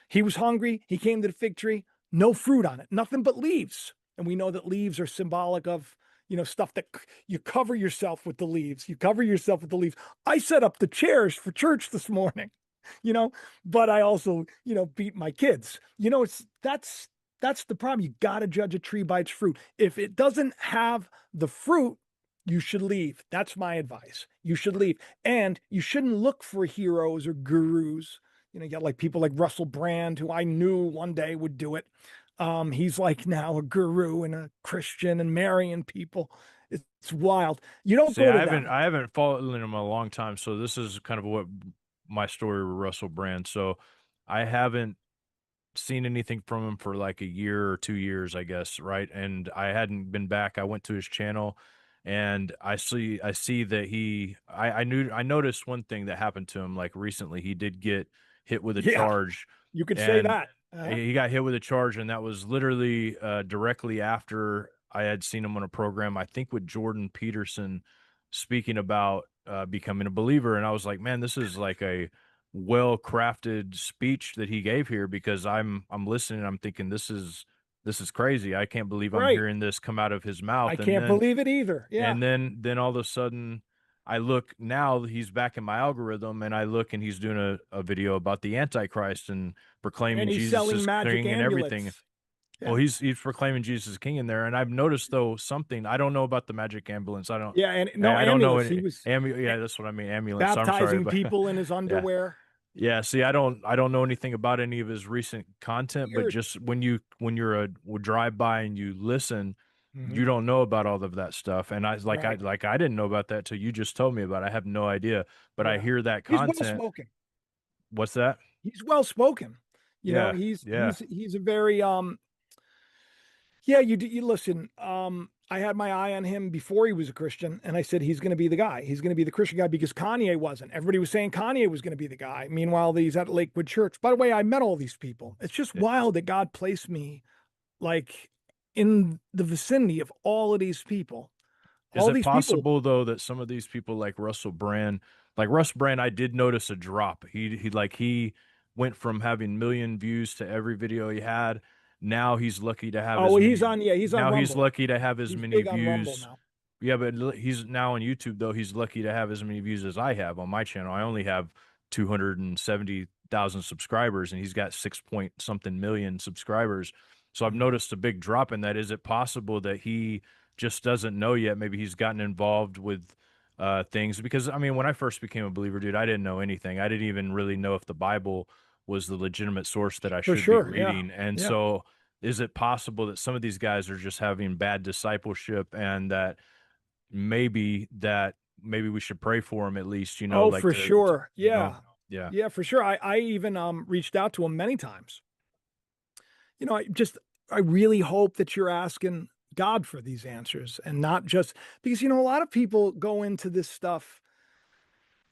He was hungry. He came to the fig tree. No fruit on it. Nothing but leaves. And we know that leaves are symbolic of, stuff that you cover yourself with the leaves. You cover yourself with the leaves. I set up the chairs for church this morning, you know, but I also, beat my kids. That's the problem. You got to judge a tree by its fruit. If it doesn't have the fruit, you should leave. That's my advice. You should leave. And you shouldn't look for heroes or gurus. You got like people like Russell Brand, who I knew one day would do it. He's like now a guru and a Christian and marrying people. It's wild. You don't See, go to them. I haven't followed him in a long time, so this is kind of what my story with Russell Brand. So I haven't seen anything from him for like a year or 2 years, I guess, right? And I hadn't been back. I went to his channel, and I see that I noticed one thing that happened to him like recently. He did get hit with a Yeah, charge, you could say and that. he got hit with a charge, and that was literally directly after I had seen him on a program, I think with Jordan Peterson, speaking about becoming a believer. And I was like, man, this is like a well crafted speech that he gave here, because I'm listening, I'm thinking this is crazy. I can't believe I'm Right. hearing this come out of his I mouth. can't believe it either. Yeah. Then all of a sudden I look, now he's back in my algorithm, and I look and he's doing a video about the Antichrist and And proclaiming he's Jesus selling is magic king and everything. amulets. Well, Yeah. he's proclaiming Jesus is king in there, and I've noticed though something. I don't know about the magic ambulance. Yeah. And no, I don't know amulets. He any was yeah, that's what I mean, ambulance. I'm sorry, baptizing but people in his yeah. underwear. Yeah, see, I don't know anything about any of his recent content, but Weird. just when you're a drive by and you listen, Hmm. you don't know about all of that stuff. And Right. I didn't know about that till you just told me about it. I have no idea, but I Yeah. hear that He's well content. spoken. What's that? He's well spoken. Yeah, He's yeah, he's a very yeah, you listen. I had my eye on him before he was a Christian, and I said he's going to be the guy. He's going to be the Christian guy because Kanye wasn't. Everybody was saying Kanye was going to be the guy. Meanwhile, he's at Lakewood Church. By the way, I met all these people. It's just yeah. wild that God placed me like in the vicinity of all of these people. Is All it these people. possible though that some of these people like Russ Brand, I did notice a drop. He went from having million views to every video he had. Now he's lucky to have Oh, as many. he's on Now he's Rumble. lucky to have as He's many big on Rumble views. now. Yeah, but he's now on YouTube though. He's lucky to have as many views as I have on my channel. I only have 270,000 subscribers, and he's got 6 point something million subscribers. So I've Mhm. noticed a big drop in that. Is it possible that he just doesn't know yet? Maybe he's gotten involved with things, because I mean, when I first became a believer, dude, I didn't know anything. I didn't even really know if the Bible was the legitimate source that I For should be sure. Yeah. reading. And Yeah. so is it possible that some of these guys are just having bad discipleship, and that maybe we should pray for him at least, Oh, like for sure. Yeah. yeah. Yeah, for sure. I even reached out to him many times. I really hope that you're asking God for these answers and not just because a lot of people go into this stuff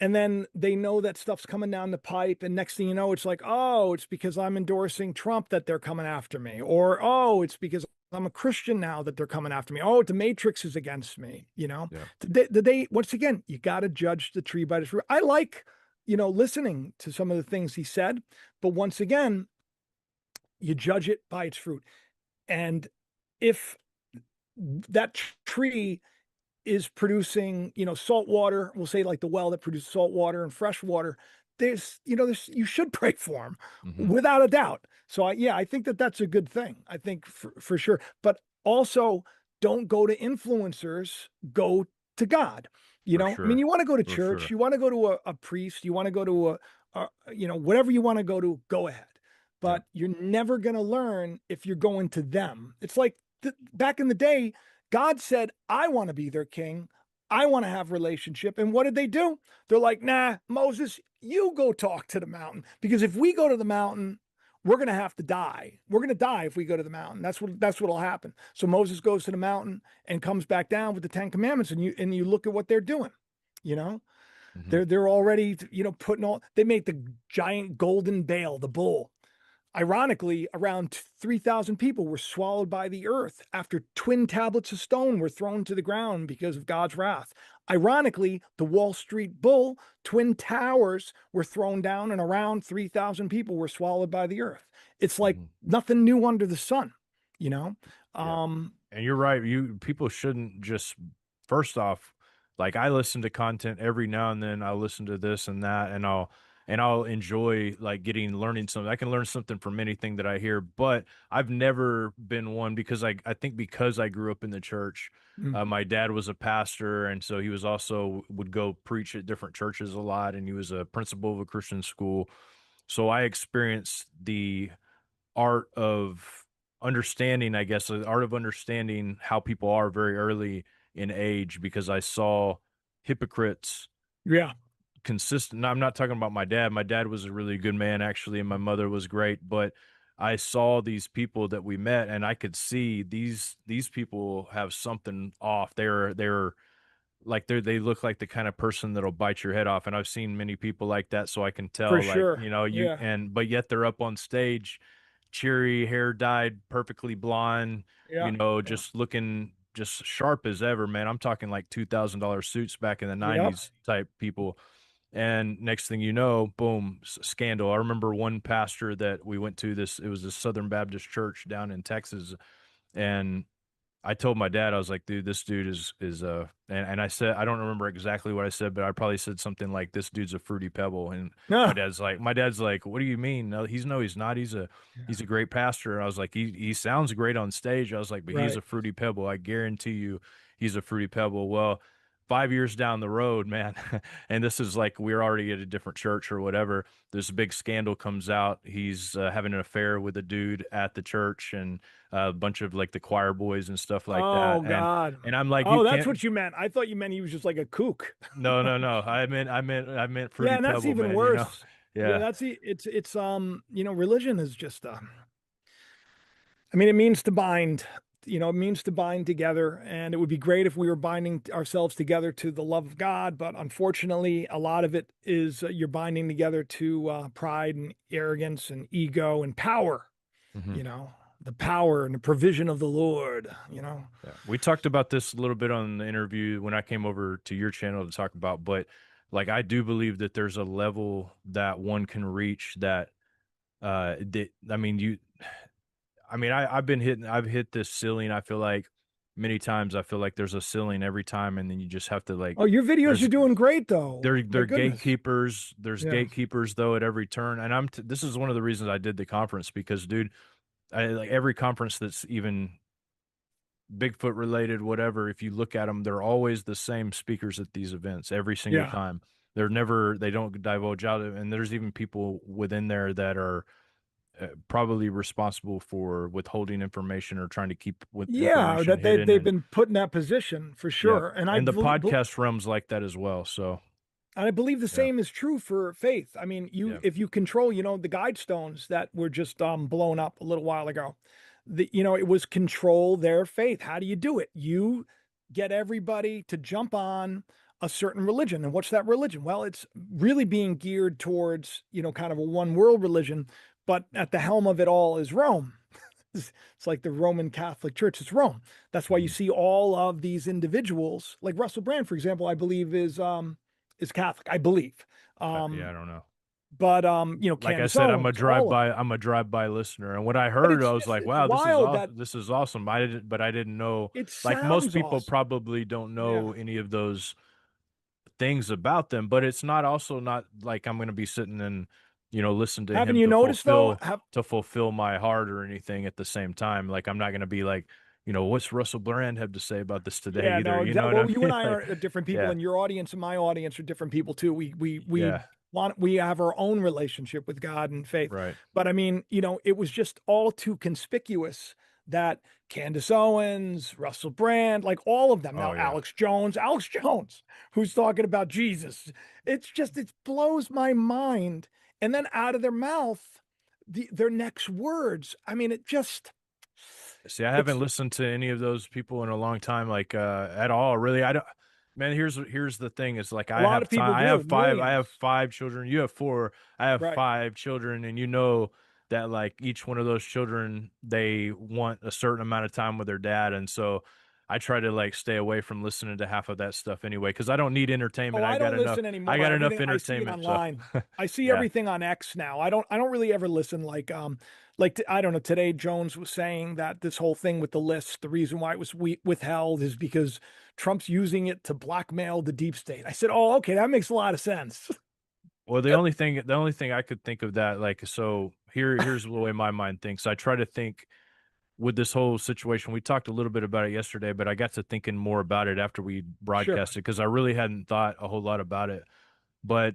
and then they know that stuff's coming down the pipe, and next thing you know, it's like, oh, it's because I'm endorsing Trump that they're coming after me, or oh, it's because I'm a Christian now that they're coming after me. Oh, the Matrix is against me. Yeah. Once again, you got to judge the tree by its fruit. I like, listening to some of the things he said, but once again, you judge it by its fruit. And if that tree is producing, salt water, we'll say like the well that produces salt water and fresh water, you should pray for them Hmm. without a doubt. So I think that that's a good thing. I think for sure. But also don't go to influencers, go to God. You For know, I mean, sure. you want to go to For church, sure. you want to go to a priest, you want to go to whatever you want to go to, go ahead. Yep. But you're never going to learn if you're going to them. It's like back in the day, God said, I want to be their king. I want to have relationship. And what did they do? They're like, nah, Moses, you go talk to the mountain. Because if we go to the mountain, we're going to have to die. We're going to die if we go to the mountain. That's what'll happen. So Moses goes to the mountain and comes back down with the 10 commandments, and you look at what they're doing. You know, Hmm. they're already, putting all, they make the giant golden bale, the bull. Ironically, around 3,000 people were swallowed by the earth after twin tablets of stone were thrown to the ground because of God's wrath. Ironically, the Wall Street Bull, twin towers were thrown down, and around 3,000 people were swallowed by the earth. It's like Hmm. nothing new under the sun, you know? Yeah. Um, And you're right. People shouldn't just, first off, like I listen to content every now and then. I'll listen to this and that, and I'll enjoy like learning something. I can learn something from anything that I hear, but I've never been one because I think because I grew up in the church. mm, My dad was a pastor, and so he was also would go preach at different churches a lot, and he was a principal of a Christian school. So I experienced the art of understanding, I guess, the art of understanding how people are very early in age because I saw hypocrites yeah, consistent. Now, I'm not talking about my dad. My dad was a really good man, actually, and my mother was great, but I saw these people that we met and I could see these people have something off. They're like they look like the kind of person that'll bite your head off, and I've seen many people like that, so I can for tell, like, sure. you Yeah, and but yet they're up on stage, cheery, hair dyed perfectly blonde, yeah, yeah, just looking just sharp as ever, man. I'm talking like $2,000 suits back in the yep. 90s type people. And next thing you know, boom, scandal. I remember one pastor that we went to, it was a Southern Baptist church down in Texas, and I told my dad, I was like, dude, this dude and I said, I don't remember exactly what I said, but I probably said something like, this dude's a fruity pebble. And No, my dad's like, what do you mean? No, he's not. He's yeah, a great pastor. And I was like, he sounds great on stage. I was like, but he's right. a fruity pebble. I guarantee you he's a fruity pebble. Well, 5 years down the road, man, and this is like, we're already at a different church or whatever. This big scandal comes out. He's having an affair with a dude at the church, and a bunch of like the choir boys and stuff like that. Oh God. And I'm like, you Oh, that's can't. what you meant. I thought you meant he was just like a kook. No, no, no. I meant Yeah, Fruity and that's Pebble, even man. worse. Yeah, Yeah. it's religion is just I mean, it means to bind, it means to bind together, and it would be great if we were binding ourselves together to the love of God, but unfortunately, a lot of it is you're binding together to pride and arrogance and ego and power, Hmm. you know, the power and the provision of the Lord. Yeah. We talked about this a little bit on the interview when I came over to your channel to talk about, but like I do believe that there's a level that one can reach that I mean I've hit this ceiling, I feel like many times. I feel like there's a ceiling every time, and then you just have to like Oh, your videos are there's doing great though. My they're goodness. gatekeepers. There's Yeah. gatekeepers though at every turn, and this is one of the reasons I did the conference because, dude, I like every conference that's even Bigfoot related, whatever. If you look at them, they're always the same speakers at these events every single Yeah. time. They don't divulge out, and there's even people within there that are probably responsible for withholding information or trying to keep with Yeah, information that hidden. they've And been put in that position for yeah, sure. And and the podcast realms like that as well. So I believe the yeah, same is true for faith. I mean, yeah. if you control, the guide stones that were just blown up a little while ago, it was control their faith. How do you do it? You get everybody to jump on a certain religion. And what's that religion? Well, it's really being geared towards, kind of a one world religion, but at the helm of it all is Rome. It's like the Roman Catholic Church. It's Rome. That's why you Mhm. see all of these individuals, like Russell Brand, for example, I believe is Catholic, I believe. Yeah, I Um, don't know. but Like I Candace said, Owens, all of them. I'm a drive by listener. And what I But heard, I was like, it's wow, wild that this is awesome. I didn't know, it like most sounds people awesome. probably don't Yeah. know any of those things about them, but it's not also not like I'm going to be sitting and, listen to Haven't him you noticed though? Have to fulfill my heart or anything at the same time. Like I'm not going to be like, what's Russell Brand have to say about this today Yeah, either. no, You know exactly. what I Well, you and mean? I Like, are different people, yeah, and your audience and my audience are different people too. We yeah, we have our own relationship with God and faith. right. But I mean, it was just all too conspicuous that Candace Owens, Russell Brand, like all of them. Oh Now yeah. Alex Jones, who's talking about Jesus. It blows my mind. And then out of their mouth, their next words. I mean, See, I haven't it's listened to any of those people in a long time, like at all. Really, I don't. Man, here's the thing: is like a lot of people do, I have millions. 5 children. You have four. I have Right. 5 children, and you know that like each one of those children, they want a certain amount of time with their dad, and so I try to like stay away from listening to half of that stuff anyway, because I don't need Oh, entertainment. I don't listen I anymore. got enough Everything I see it entertainment. So online. I see yeah. everything on X now. I don't really ever listen I don't know. Today Jones was saying that this whole thing with the list, the reason why it was withheld is because Trump's using it to blackmail the deep state. I said, "Oh, okay, that makes a lot of sense." Well, the only thing I could think of that, like, so here's the way my mind thinks. I try to think with this whole situation. We talked a little bit about it yesterday, but I got to thinking more about it after we Sure. broadcasted because I really hadn't thought a whole lot about it. But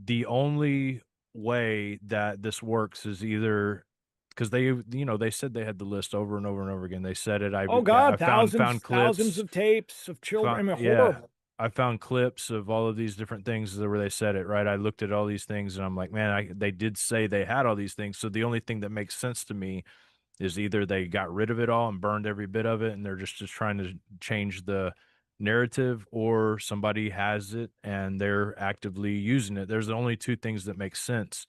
the only way that this works is either because they said they had the list over and over and over again. They said it. Oh I God, found thousands clips. of tapes of children. I mean, Yeah, horrible. I found clips of all of these different things where they said it, right? I looked at all these things and I'm like, man, they did say they had all these things. So the only thing that makes sense to me is either they got rid of it all and burned every bit of it and they're just trying to change the narrative, or somebody has it and they're actively using it. There's the only two things that make sense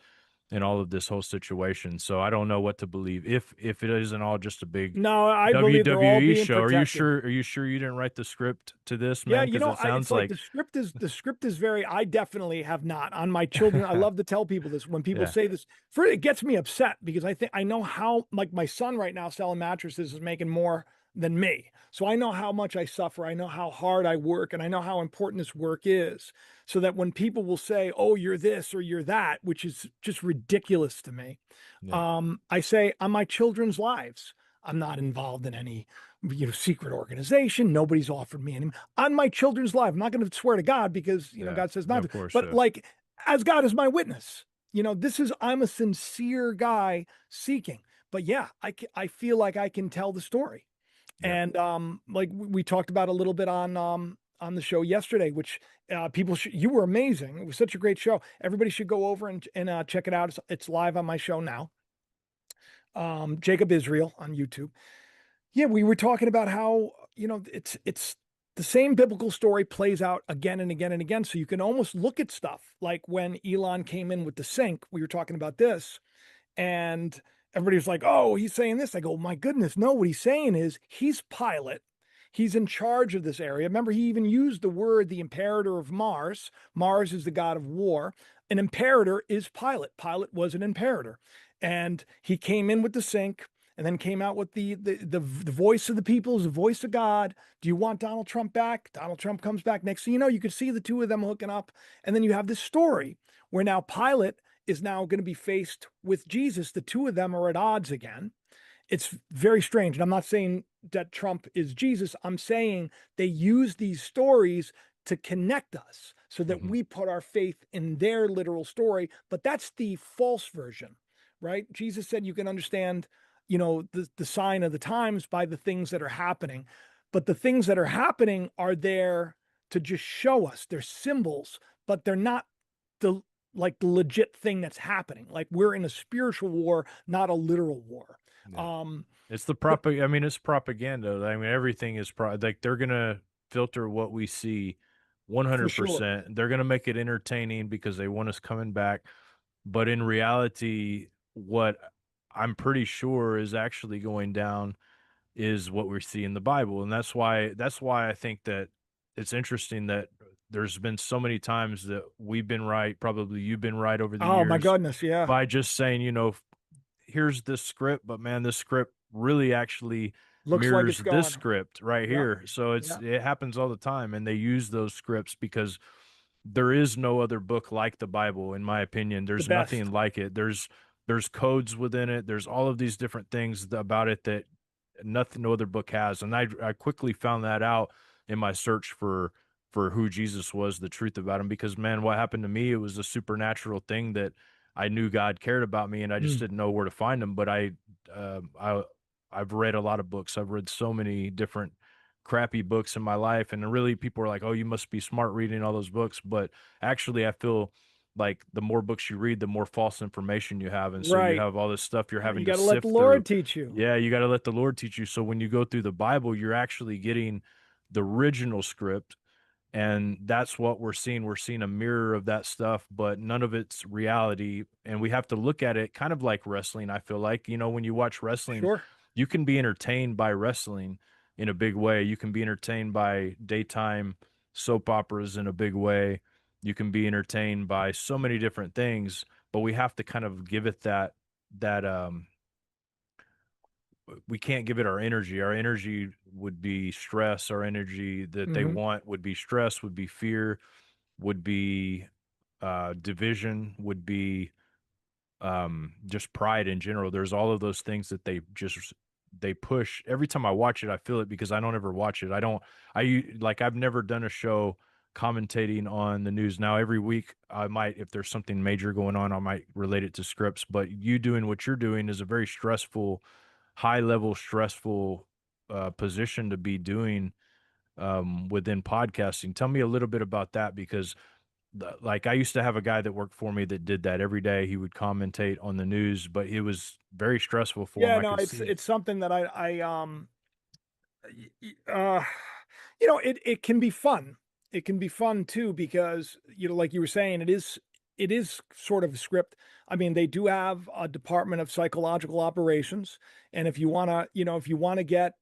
in all of this whole situation. So I don't know what to believe. If it isn't all just a big No, I believe they're all WWE being show. Are you protected. sure? Are you sure you didn't write the script to this, Yeah, man? Because it it's sounds like like, the script is very I definitely have not on my children. I love to tell people this when people yeah, say this. For it gets me upset because I know how like my son right now selling mattresses is making more than me. So I know how much I suffer. I know how hard I work and I know how important this work is. So that when people will say, "Oh, you're this or you're that," which is just ridiculous to me. yeah, I say on my children's lives, I'm not involved in any secret organization. Nobody's offered me any on my children's life. I'm not going to swear to God because yeah. God says Yeah, not of to, course, but yeah, like as God is my witness, I'm a sincere guy seeking. But yeah, I feel like I can tell the story. yeah. And like we talked about a little bit on the show yesterday, which you were amazing. It was such a great show. Everybody should go over and check it out. It's live on my show now. Jacob Israel on YouTube. Yeah, we were talking about how, it's the same biblical story plays out again and again and again. So you can almost look at stuff like when Elon came in with the sink, we were talking about this, and everybody was like, "Oh, he's saying this." I go, "My goodness, no, what he's saying is he's Pilate. He's in charge of this area." Remember, he even used the word the imperator of Mars. Mars is the god of war. An imperator is Pilate. Pilate was an imperator. And he came in with the sink and then came out with the voice of the people is the voice of God. Do you want Donald Trump back? Donald Trump comes back. Next thing you know, you could see the two of them hooking up. And then you have this story where now Pilate is now going to be faced with Jesus. The two of them are at odds again. It's very strange. And I'm not saying that Trump is Jesus. I'm saying they use these stories to connect us so that Hmm. we put our faith in their literal story. But that's the false version, right? Jesus said you can understand, the sign of the times by the things that are happening. But the things that are happening are there to just show us. They're symbols, but they're not the like the legit thing that's happening. Like we're in a spiritual war, not a literal war. Yeah. Um, It's the but I mean, it's propaganda. I mean, everything is like they're gonna filter what we see for sure. 100%. They're gonna make it entertaining because they want us coming back. But in reality, what I'm pretty sure is actually going down is what we see in the Bible. And that's why I think that it's interesting that there's been so many times that we've been right, probably you've been right over the Oh my years goodness, yeah. by just saying, here's this script, but man, this script really actually Looks like mirrors it's this going. script right Yeah, here. So yeah. it happens all the time, and they use those scripts because there is no other book like the Bible, in my opinion. The There's best. nothing like it. There's codes within it. There's all of these different things about it that nothing, no other book has. And I quickly found that out in my search for who Jesus was, the truth about him. Because man, what happened to me, it was a supernatural thing that I knew God cared about me, and I just Mm. didn't know where to find him. But uh, I, I've read a lot of books. I've read so many different crappy books in my life, and really people are like, "Oh, you must be smart reading all those books." But actually, I feel like the more books you read, the more false information you have, and so you Right. have all this stuff you're Right. having You to got to let the sift through. Lord teach you. Yeah, you got to let the Lord teach you. So when you go through the Bible, you're actually getting the original script, and that's what we're seeing. We're seeing a mirror of that stuff, but none of it's reality. And we have to look at it kind of like wrestling. I feel like, when you watch wrestling, Sure. you can be entertained by wrestling in a big way. You can be entertained by daytime soap operas in a big way. You can be entertained by so many different things, but we have to kind of give it that we can't give it our energy. Our energy would be stress. Our energy that they Hmm. want would be stress, would be fear, would be division, would be just pride in general. There's all of those things that they push. Every time I watch it, I feel it because I don't ever watch it. I've never done a show commentating on the news. Now every week I might, if there's something major going on, I might relate it to scripts, but you doing what you're doing is a very stressful, high level stressful position to be doing within podcasting. Tell me a little bit about that because like I used to have a guy that worked for me that did that every day. He would commentate on the news, but it was very stressful for him. Yeah, I no, could it's see it. it's something that y- y- uh it can be fun. It can be fun too because like you were saying, it is sort of a script. I mean, they do have a department of psychological operations, and if you want to get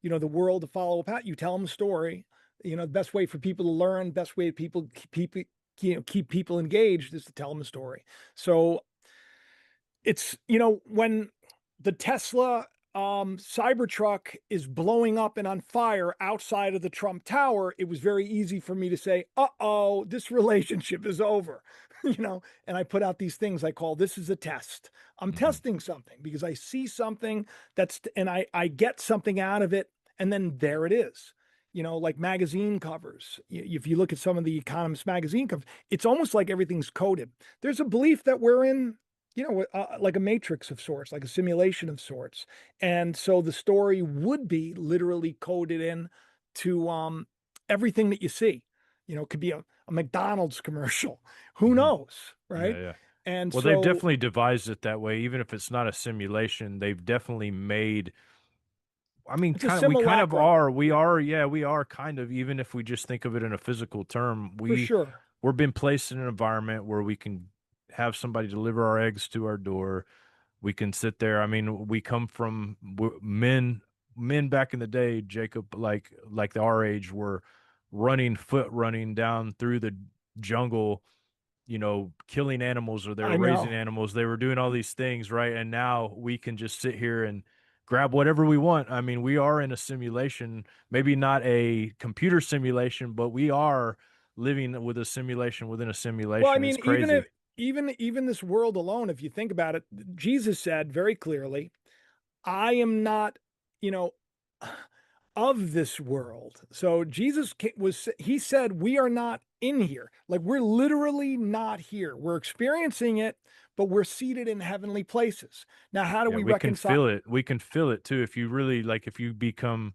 the world to follow a path, you tell them a story. The best way for people to learn, best way people keep people engaged is to tell them a story. So it's when the Tesla Cybertruck is blowing up and on fire outside of the Trump Tower, it was very easy for me to say, "Uh-oh, this relationship is over." And I put out these things I call this is a test. I'm Mhm. testing something because I see something and I get something out of it, and then there it is. Like magazine covers. If you look at some of the Economist magazine covers, it's almost like everything's coded. There's a belief that we're in like a matrix of sorts, like a simulation of sorts. And so the story would be literally coded in to everything that you see. It could be a McDonald's commercial. Who Mhm. knows? Yeah, Right. yeah. And Well, they've so definitely devised it that way. Even if it's not a simulation, they've definitely made. I mean, it's a we kind of simulacrum. are. We Yeah, are. Yeah, we are kind of. Even if we just think of it in a physical term, for sure. we're been placed in an environment where we can have somebody deliver our eggs to our door. We can sit there. I mean, we come from men back in the day, Jacob, like our age, were foot running down through the jungle, killing animals, or they were I raising know. animals. They were doing all these things, right? And now we can just sit here and grab whatever we want. I mean, we are in a simulation, maybe not a computer simulation, but we are living with a simulation within a Well, I simulation. It's mean, even if crazy. even this world alone, if you think about it, Jesus said very clearly, I am not, you know, of this world. So he said, we are not in here. Like we're literally not here. We're experiencing it, but we're seated in heavenly places. Now, how do Yeah, we we can reconcile? feel it. We can feel it too if you really like if you become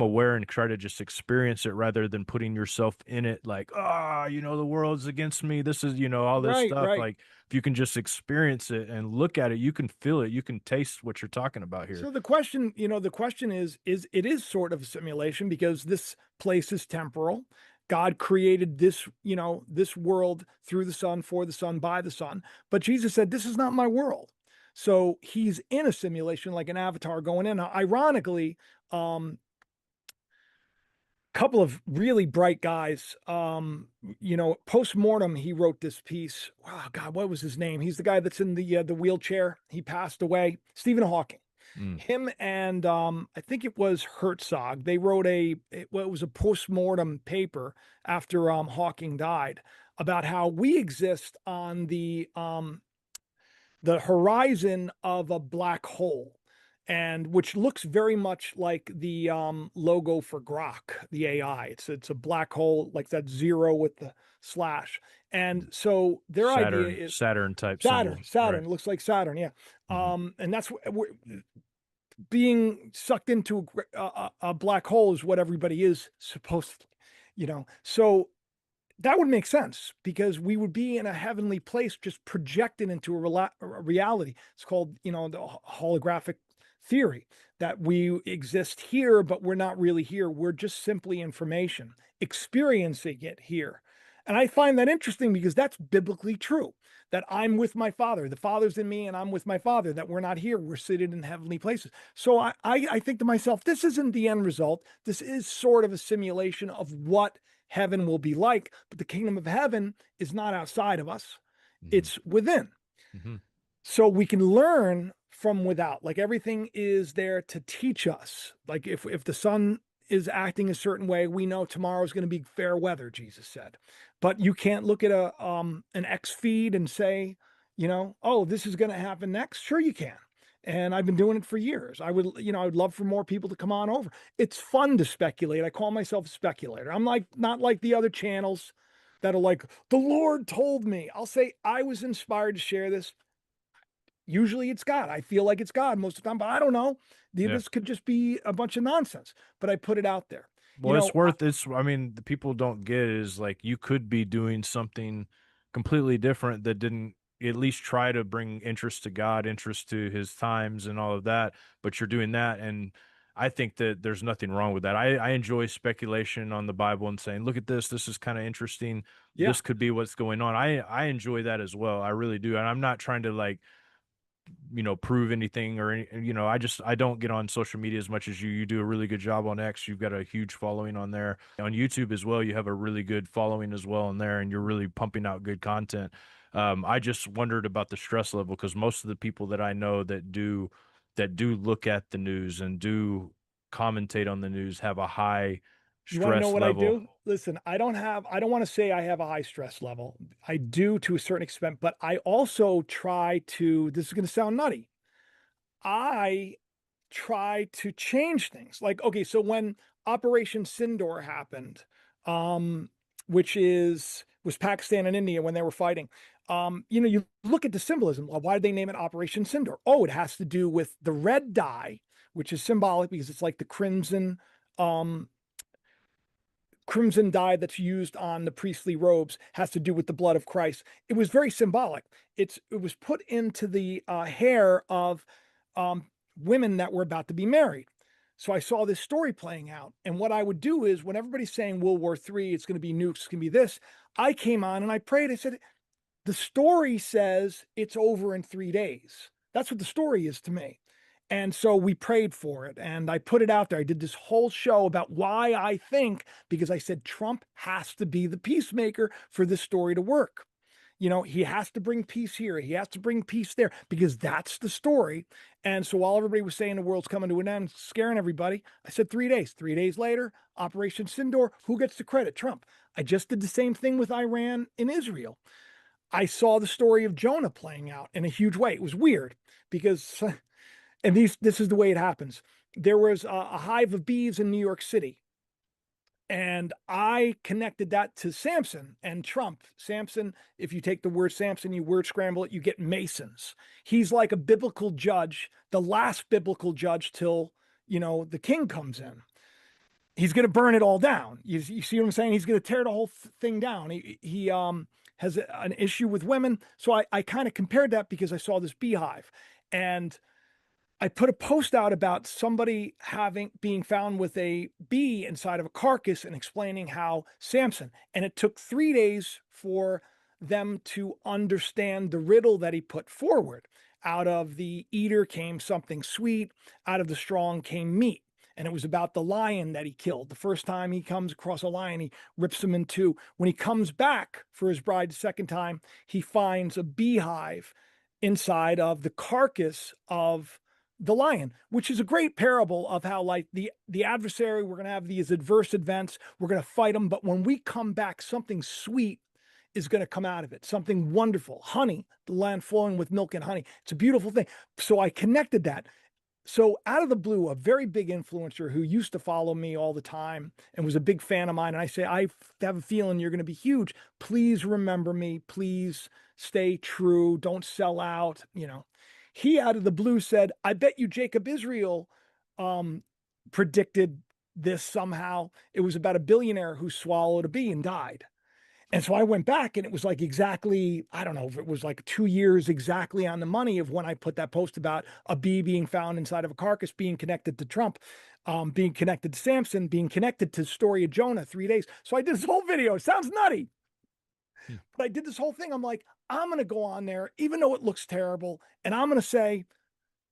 aware and try to just experience it rather than putting yourself in it like, the world's against me. This is, all this Right, stuff. right. Like if you can just experience it and look at it, you can feel it. You can taste what you're talking about here. So the question is it is sort of a simulation because this place is temporal. God created this world through the Son, for the Son, by the Son. But Jesus said, this is not my world. So he's in a simulation like an avatar going in. Now, ironically, couple of really bright guys. Post-mortem, he wrote this piece. Wow, God, what was his name? He's the guy that's in the wheelchair. He passed away. Stephen Hawking. Mm. Him and I think it was Herzog. They wrote it was a post-mortem paper after Hawking died about how we exist on the horizon of a black hole. and which looks very much like the logo for Grok, the AI. It's a black hole, like that zero with the slash. And so their idea is Saturn type Saturn. symbol, right? Saturn, it looks like Saturn, yeah. Hmm. And that's what we're being sucked into a black hole is what everybody is supposed to. So that would make sense because we would be in a heavenly place just projected into a reality. It's called, the holographic theory, that we exist here, but we're not really here. We're just simply information, experiencing it here. And I find that interesting because that's biblically true, that I'm with my Father. The Father's in me and I'm with my Father, that we're not here. We're seated in heavenly places. So I think to myself, this isn't the end result. This is sort of a simulation of what heaven will be like, but the kingdom of heaven is not outside of us, Hmm. it's within. Hmm. So we can learn from without. Like everything is there to teach us. Like if the sun is acting a certain way, we know tomorrow is going to be fair weather, Jesus said. But you can't look at an X feed and say, oh, this is going to happen next. Sure you can. And I've been doing it for years. I would love for more people to come on over. It's fun to speculate. I call myself a speculator. I'm like not like the other channels that are like, the Lord told me. I'll say I was inspired to share this. Usually it's God. I feel like it's God most of the time, but I don't know. Yeah. This could just be a bunch of nonsense, but I put it out there. You Well, know, I, I mean, the people don't get is like you could be doing something completely different that didn't at least try to bring interest to God, interest to his times and all of that, but you're doing that. And I think that there's nothing wrong with that. I enjoy speculation on the Bible and saying, look at this. This is kind of interesting. yeah, This could be what's going on. I enjoy that as well. I really do. And I'm not trying to like, prove anything or any, I don't get on social media as much as you. You do a really good job on X. You've got a huge following on there. On YouTube as well, you have a really good following as well on there, and you're really pumping out good content. I just wondered about the stress level because most of the people that I know that do look at the news and do commentate on the news have a high you want to know stress what I level. do? Listen, I don't want to say I have a high stress level. I do to a certain extent, but I also try to, this is going to sound nutty. I try to change things. Like, okay, so when Operation Sindor happened, um, which was Pakistan and India when they were fighting, you look at the symbolism. Well, why did they name it Operation Sindor? Oh, it has to do with the red dye, which is symbolic because it's like the um, crimson dye that's used on the priestly robes has to do with the blood of Christ. It was very symbolic. It was put into the hair of um, women that were about to be married. So I saw this story playing out, and what I would do is when everybody's saying World War III, it's going to be nukes, it's going to be this. I came on and I prayed. I said, the story says it's over in 3 days. That's what the story is to me. And so we prayed for it and I put it out there. I did this whole show about why I think, because I said Trump has to be the peacemaker for this story to work. He has to bring peace here. He has to bring peace there because that's the story. And so while everybody was saying the world's coming to an end, scaring everybody, I said 3 days. 3 days later, Operation Sindor, who gets the credit? Trump. I just did the same thing with Iran and Israel. I saw the story of Jonah playing out in a huge way. It was weird because, and this is the way it happens. There was a hive of bees in New York City, and I connected that to Samson and Trump. Samson, if you take the word Samson, you word scramble it, you get Masons. He's like a biblical judge, the last biblical judge till, the king comes in. He's going to burn it all down. You see what I'm saying? He's going to tear the whole thing down. He has an issue with women. So I kind of compared that because I saw this beehive, and I put a post out about somebody being found with a bee inside of a carcass and explaining how Samson, and it took 3 days for them to understand the riddle that he put forward. Out of the eater came something sweet, out of the strong came meat. And it was about the lion that he killed. The first time he comes across a lion, he rips him in two. When he comes back for his bride the second time, he finds a beehive inside of the carcass of the lion, which is a great parable of how, like, the adversary, we're going to have these adverse events, we're going to fight them, but when we come back, something sweet is going to come out of it, something wonderful. Honey, the land flowing with milk and honey. It's a beautiful thing. So I connected that. So out of the blue, a very big influencer who used to follow me all the time and was a big fan of mine. And I say, I have a feeling you're going to be huge. Please remember me. Please stay true. Don't sell out. He out of the blue said, I bet you Jacob Israel um, predicted this somehow. It was about a billionaire who swallowed a bee and died. And so I went back and it was like exactly, I don't know if it was like 2 years exactly on the money of when I put that post about a bee being found inside of a carcass, being connected to Trump, being connected to Samson, being connected to the story of Jonah, 3 days. So I did this whole video. It sounds nutty, Hmm. but I did this whole thing. I'm like, I'm going to go on there, even though it looks terrible. And I'm going to say,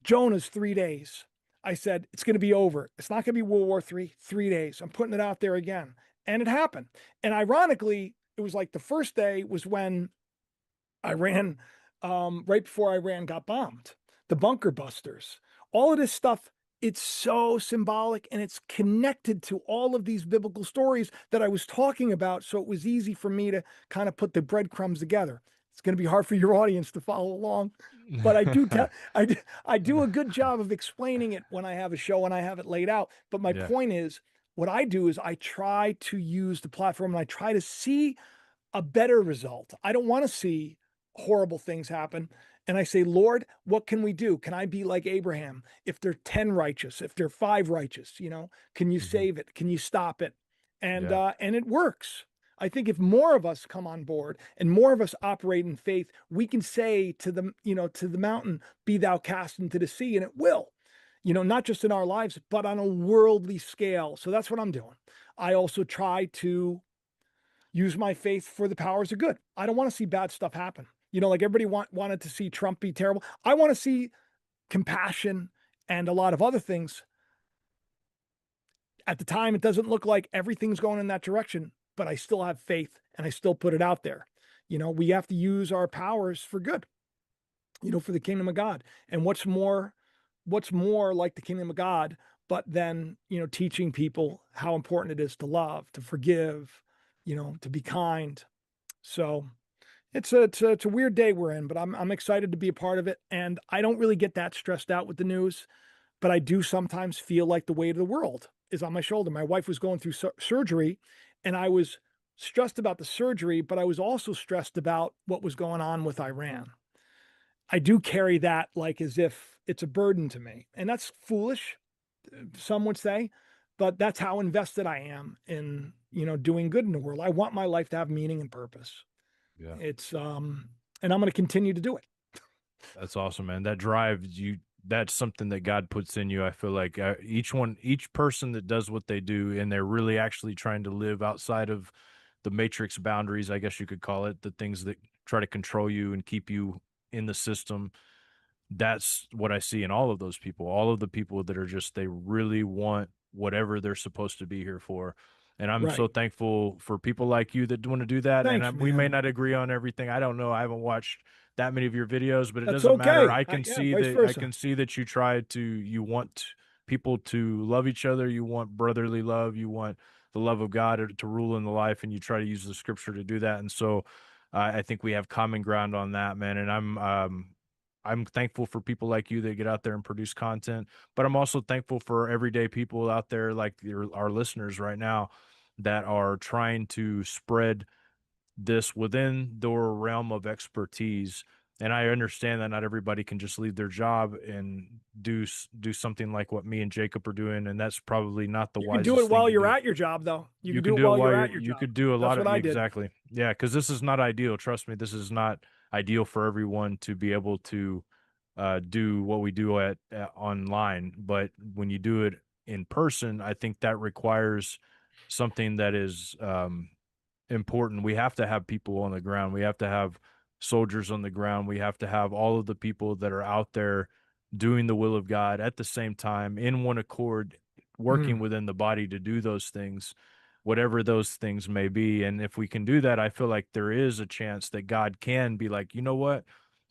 Jonah's 3 days. I said, it's going to be over. It's not going to be World War III, 3 days. I'm putting it out there again. And it happened. And ironically, it was like the first day was when Iran, right before Iran got bombed, the bunker busters, all of this stuff. It's so symbolic and it's connected to all of these biblical stories that I was talking about. So it was easy for me to kind of put the breadcrumbs together. It's going to be hard for your audience to follow along, but I do a good job of explaining it when I have a show and I have it laid out. But my Yeah. point is, what I do is I try to use the platform and I try to see a better result. I don't want to see horrible things happen. And I say, Lord, what can we do? Can I be like Abraham? If they're 10 righteous, if they're 5 righteous, can you Mhm. save it? Can you stop it? Yeah. And it works. I think if more of us come on board and more of us operate in faith, we can say to the mountain, be thou cast into the sea, and it will, not just in our lives, but on a worldly scale. So that's what I'm doing. I also try to use my faith for the powers of good. I don't want to see bad stuff happen. Like everybody wanted to see Trump be terrible. I want to see compassion and a lot of other things. At the time, it doesn't look like everything's going in that direction, but I still have faith and I still put it out there. We have to use our powers for good, for the kingdom of God. And what's more like the kingdom of God, but then, teaching people how important it is to love, to forgive, to be kind. So it's a weird day we're in, but I'm excited to be a part of it. And I don't really get that stressed out with the news, but I do sometimes feel like the weight of the world is on my shoulder. My wife was going through surgery, and I was stressed about the surgery, but I was also stressed about what was going on with Iran. I do carry that like as if it's a burden to me, and that's foolish, some would say, but that's how invested I am in doing good in the world. I want my life to have meaning and purpose. Yeah. It's and I'm going to continue to do it. That's awesome, man. That drive, that's something that God puts in you. I feel like each person that does what they do, and they're really actually trying to live outside of the matrix boundaries, I guess you could call it, the things that try to control you and keep you in the system. That's what I see in all of those people, all of the people that are just, they really want whatever they're supposed to be here for. And I'm so Right. thankful for people like you that want to do that. And Thanks, we may man. not agree on everything. I don't know. I haven't watched that many of your videos, but it That's doesn't matter. okay. Yeah, vice I versa. can see that you want people to love each other. You want brotherly love. You want the love of God to rule in the life, and you try to use the scripture to do that. And so I think we have common ground on that, man. And I'm thankful for people like you that get out there and produce content, but I'm also thankful for everyday people out there like our listeners right now that are trying to spread this within their realm of expertise. And I understand that not everybody can just leave their job and do something like what me and Jacob are doing, and that's probably not the You can do it wisest thing while to you're do. at your job, though. You You can do can it do it while while you're you're, at your you job. could do a That's lot what of, I did. exactly. Yeah, because this is not ideal. Trust me, this is not ideal for everyone to be able to do what we do at online. But when you do it in person, I think that requires something that is important. We have to have people on the ground. We have to have soldiers on the ground. We have to have all of the people that are out there doing the will of God at the same time in one accord, working Mhm. within the body to do those things, whatever those things may be. And if we can do that, I feel like there is a chance that God can be like, you know what?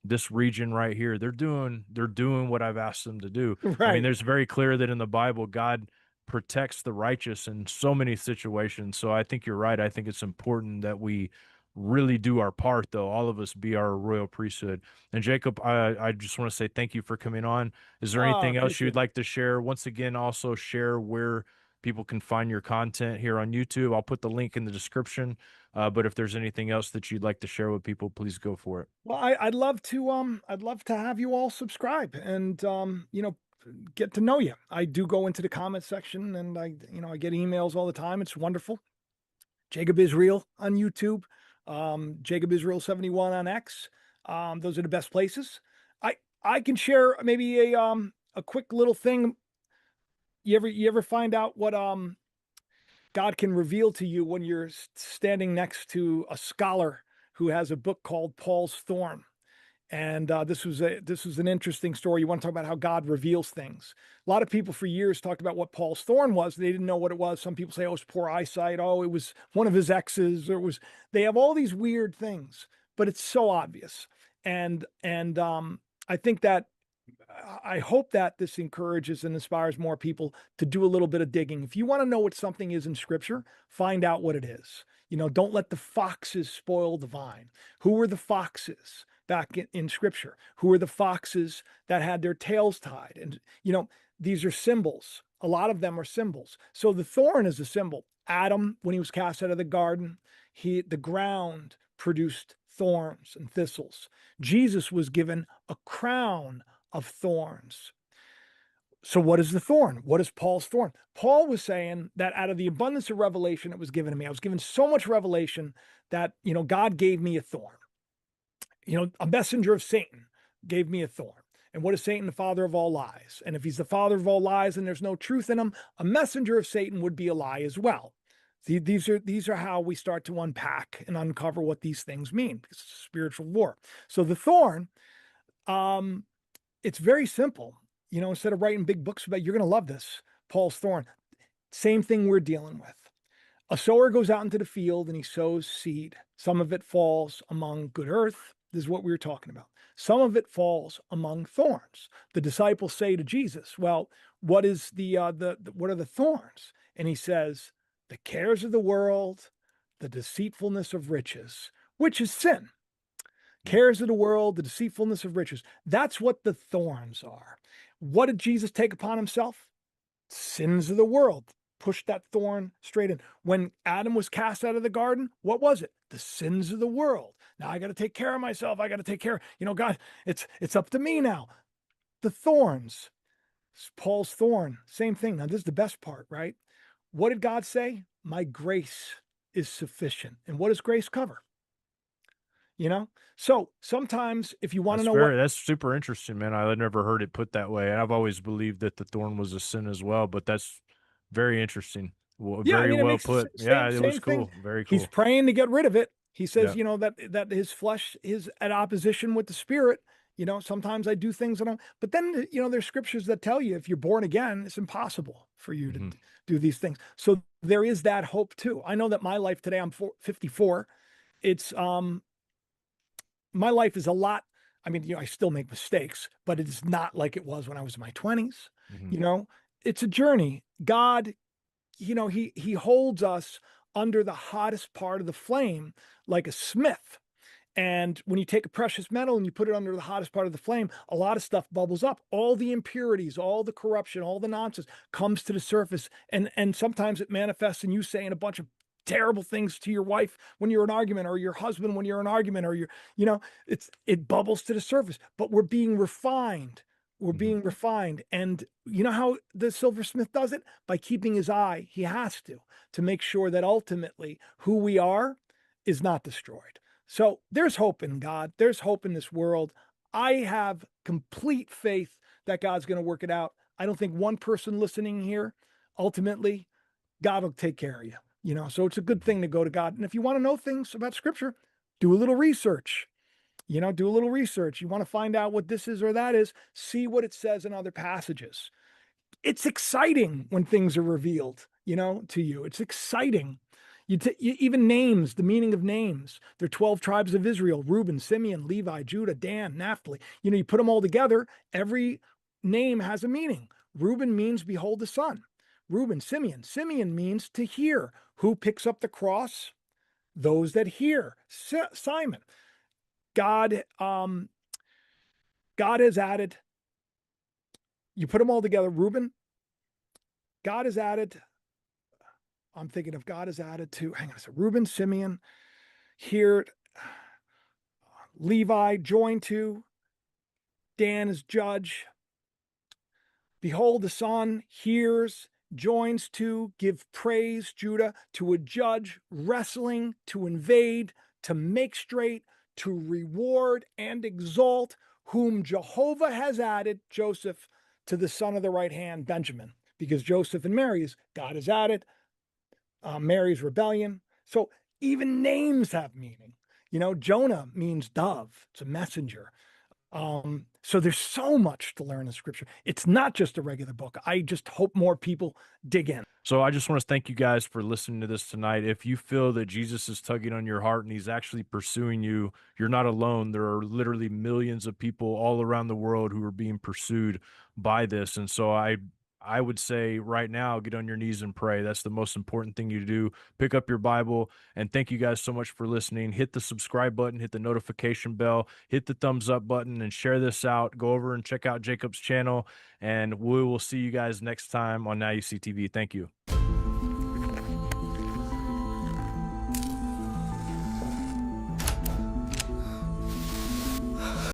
This region right here, they're doing what I've asked them to do. I mean, Right. there's very clear that in the Bible, God protects the righteous in so many situations. So I think you're right. I think it's important that we really do our part, though. All of us be our royal priesthood. And Jacob, I just want to say thank you for coming on. Is there Ah, anything else appreciate you'd it. like to share? Once again, also share where people can find your content here on YouTube. I'll put the link in the description. But if there's anything else that you'd like to share with people, please go for it. Well, I'd love to have you all subscribe and get to know you. I do go into the comment section and I get emails all the time. It's wonderful. Jacob Israel on YouTube, Jacob Israel 71 on X. Those are the best places. I can share maybe a quick little thing. You ever find out what God can reveal to you when you're standing next to a scholar who has a book called Paul's Thorn? And this was an interesting story. You want to talk about how God reveals things. A lot of people for years talked about what Paul's thorn was. They didn't know what it was. Some people say, "Oh, it's poor eyesight. Oh, it was one of his exes." Or it was. They have all these weird things, but it's so obvious. And I think that I hope that this encourages and inspires more people to do a little bit of digging. If you want to know what something is in Scripture, find out what it is. Don't let the foxes spoil the vine. Who were the foxes back in Scripture? Who were the foxes that had their tails tied? And, these are symbols. A lot of them are symbols. So the thorn is a symbol. Adam, when he was cast out of the garden, the ground produced thorns and thistles. Jesus was given a crown of thorns. So what is the thorn? What is Paul's thorn? Paul was saying that out of the abundance of revelation that was given to me, I was given so much revelation that, God gave me a thorn. A messenger of Satan gave me a thorn. And what is Satan? The father of all lies. And if he's the father of all lies and there's no truth in him, a messenger of Satan would be a lie as well. These are how we start to unpack and uncover what these things mean. It's a spiritual war. So the thorn, it's very simple. Instead of writing big books about, you're going to love this, Paul's thorn. Same thing we're dealing with. A sower goes out into the field and he sows seed. Some of it falls among good earth. This is what we were talking about. Some of it falls among thorns. The disciples say to Jesus, "Well, what is what are the thorns?" And he says, "The cares of the world, the deceitfulness of riches," which is sin. Cares of the world, the deceitfulness of riches. That's what the thorns are. What did Jesus take upon himself? Sins of the world. Push that thorn straight in. When Adam was cast out of the garden, what was it? The sins of the world. Now I got to take care of myself. I got to take care. God, it's up to me now. The thorns. Paul's thorn, same thing. Now this is the best part, right? What did God say? My grace is sufficient. And what does grace cover? So sometimes if you want to know what, That's super interesting, man. I never heard it put that way. And I've always believed that the thorn was a sin as well, but that's very interesting. Well, yeah, I very mean, it well makes put. Yeah, same it was same thing. cool. Very He's cool. praying to get rid of it. He says, Yeah. that his flesh is at opposition with the spirit. Sometimes I do things that but then, there's scriptures that tell you if you're born again, it's impossible for you to Hmm. do these things. So there is that hope too. I know that my life today, I'm 54. It's, my life is a lot. I mean, I still make mistakes, but it's not like it was when I was in my 20s. Hmm. You know, it's a journey. God, he holds us under the hottest part of the flame like a smith. And when you take a precious metal and you put it under the hottest part of the flame, a lot of stuff bubbles up. All the impurities, all the corruption, all the nonsense comes to the surface. And sometimes it manifests in you saying a bunch of terrible things to your wife when you're in an argument, or your husband when you're in an argument, or it bubbles to the surface. But we're being refined. We're Hmm. being refined. And you know how the silversmith does it? By keeping his eye. He has to make sure that ultimately who we are is not destroyed. So there's hope in God. There's hope in this world. I have complete faith that God's going to work it out. I don't think one person listening here, ultimately, God will take care of you. So it's a good thing to go to God. And if you want to know things about scripture, do a little research. Do a little research. You want to find out what this is or that is, see what it says in other passages. It's exciting when things are revealed, to you. It's exciting. Even names, the meaning of names. There are 12 tribes of Israel: Reuben, Simeon, Levi, Judah, Dan, Naphtali. You put them all together, every name has a meaning. Reuben means behold the son. Reuben, Simeon. Simeon means to hear. Who picks up the cross? those that hear. Simon, God, God has added, you put them all together, Reuben, God has added, I'm thinking of God has added to, hang on a second, Reuben, Simeon, here, Levi, joined to, Dan is judge. Behold, the Son hears, joins to, give praise, Judah, to a judge, wrestling, to invade, to make straight, to reward and exalt, whom Jehovah has added, Joseph, to the son of the right hand, Benjamin, because Joseph and Mary's, God has added, Mary's rebellion. So even names have meaning. You know, Jonah means dove, it's a messenger. So there's so much to learn in scripture. It's not just a regular book. I just hope more people dig in. So I just want to thank you guys for listening to this tonight. If you feel that Jesus is tugging on your heart and he's actually pursuing you, you're not alone. There are literally millions of people all around the world who are being pursued by this. And so I would say right now, get on your knees and pray. That's the most important thing you do. Pick up your Bible, and thank you guys so much for listening. Hit the subscribe button, hit the notification bell, hit the thumbs up button, and share this out. Go over and check out Jacob's channel, and we will see you guys next time on Now You See TV. Thank you.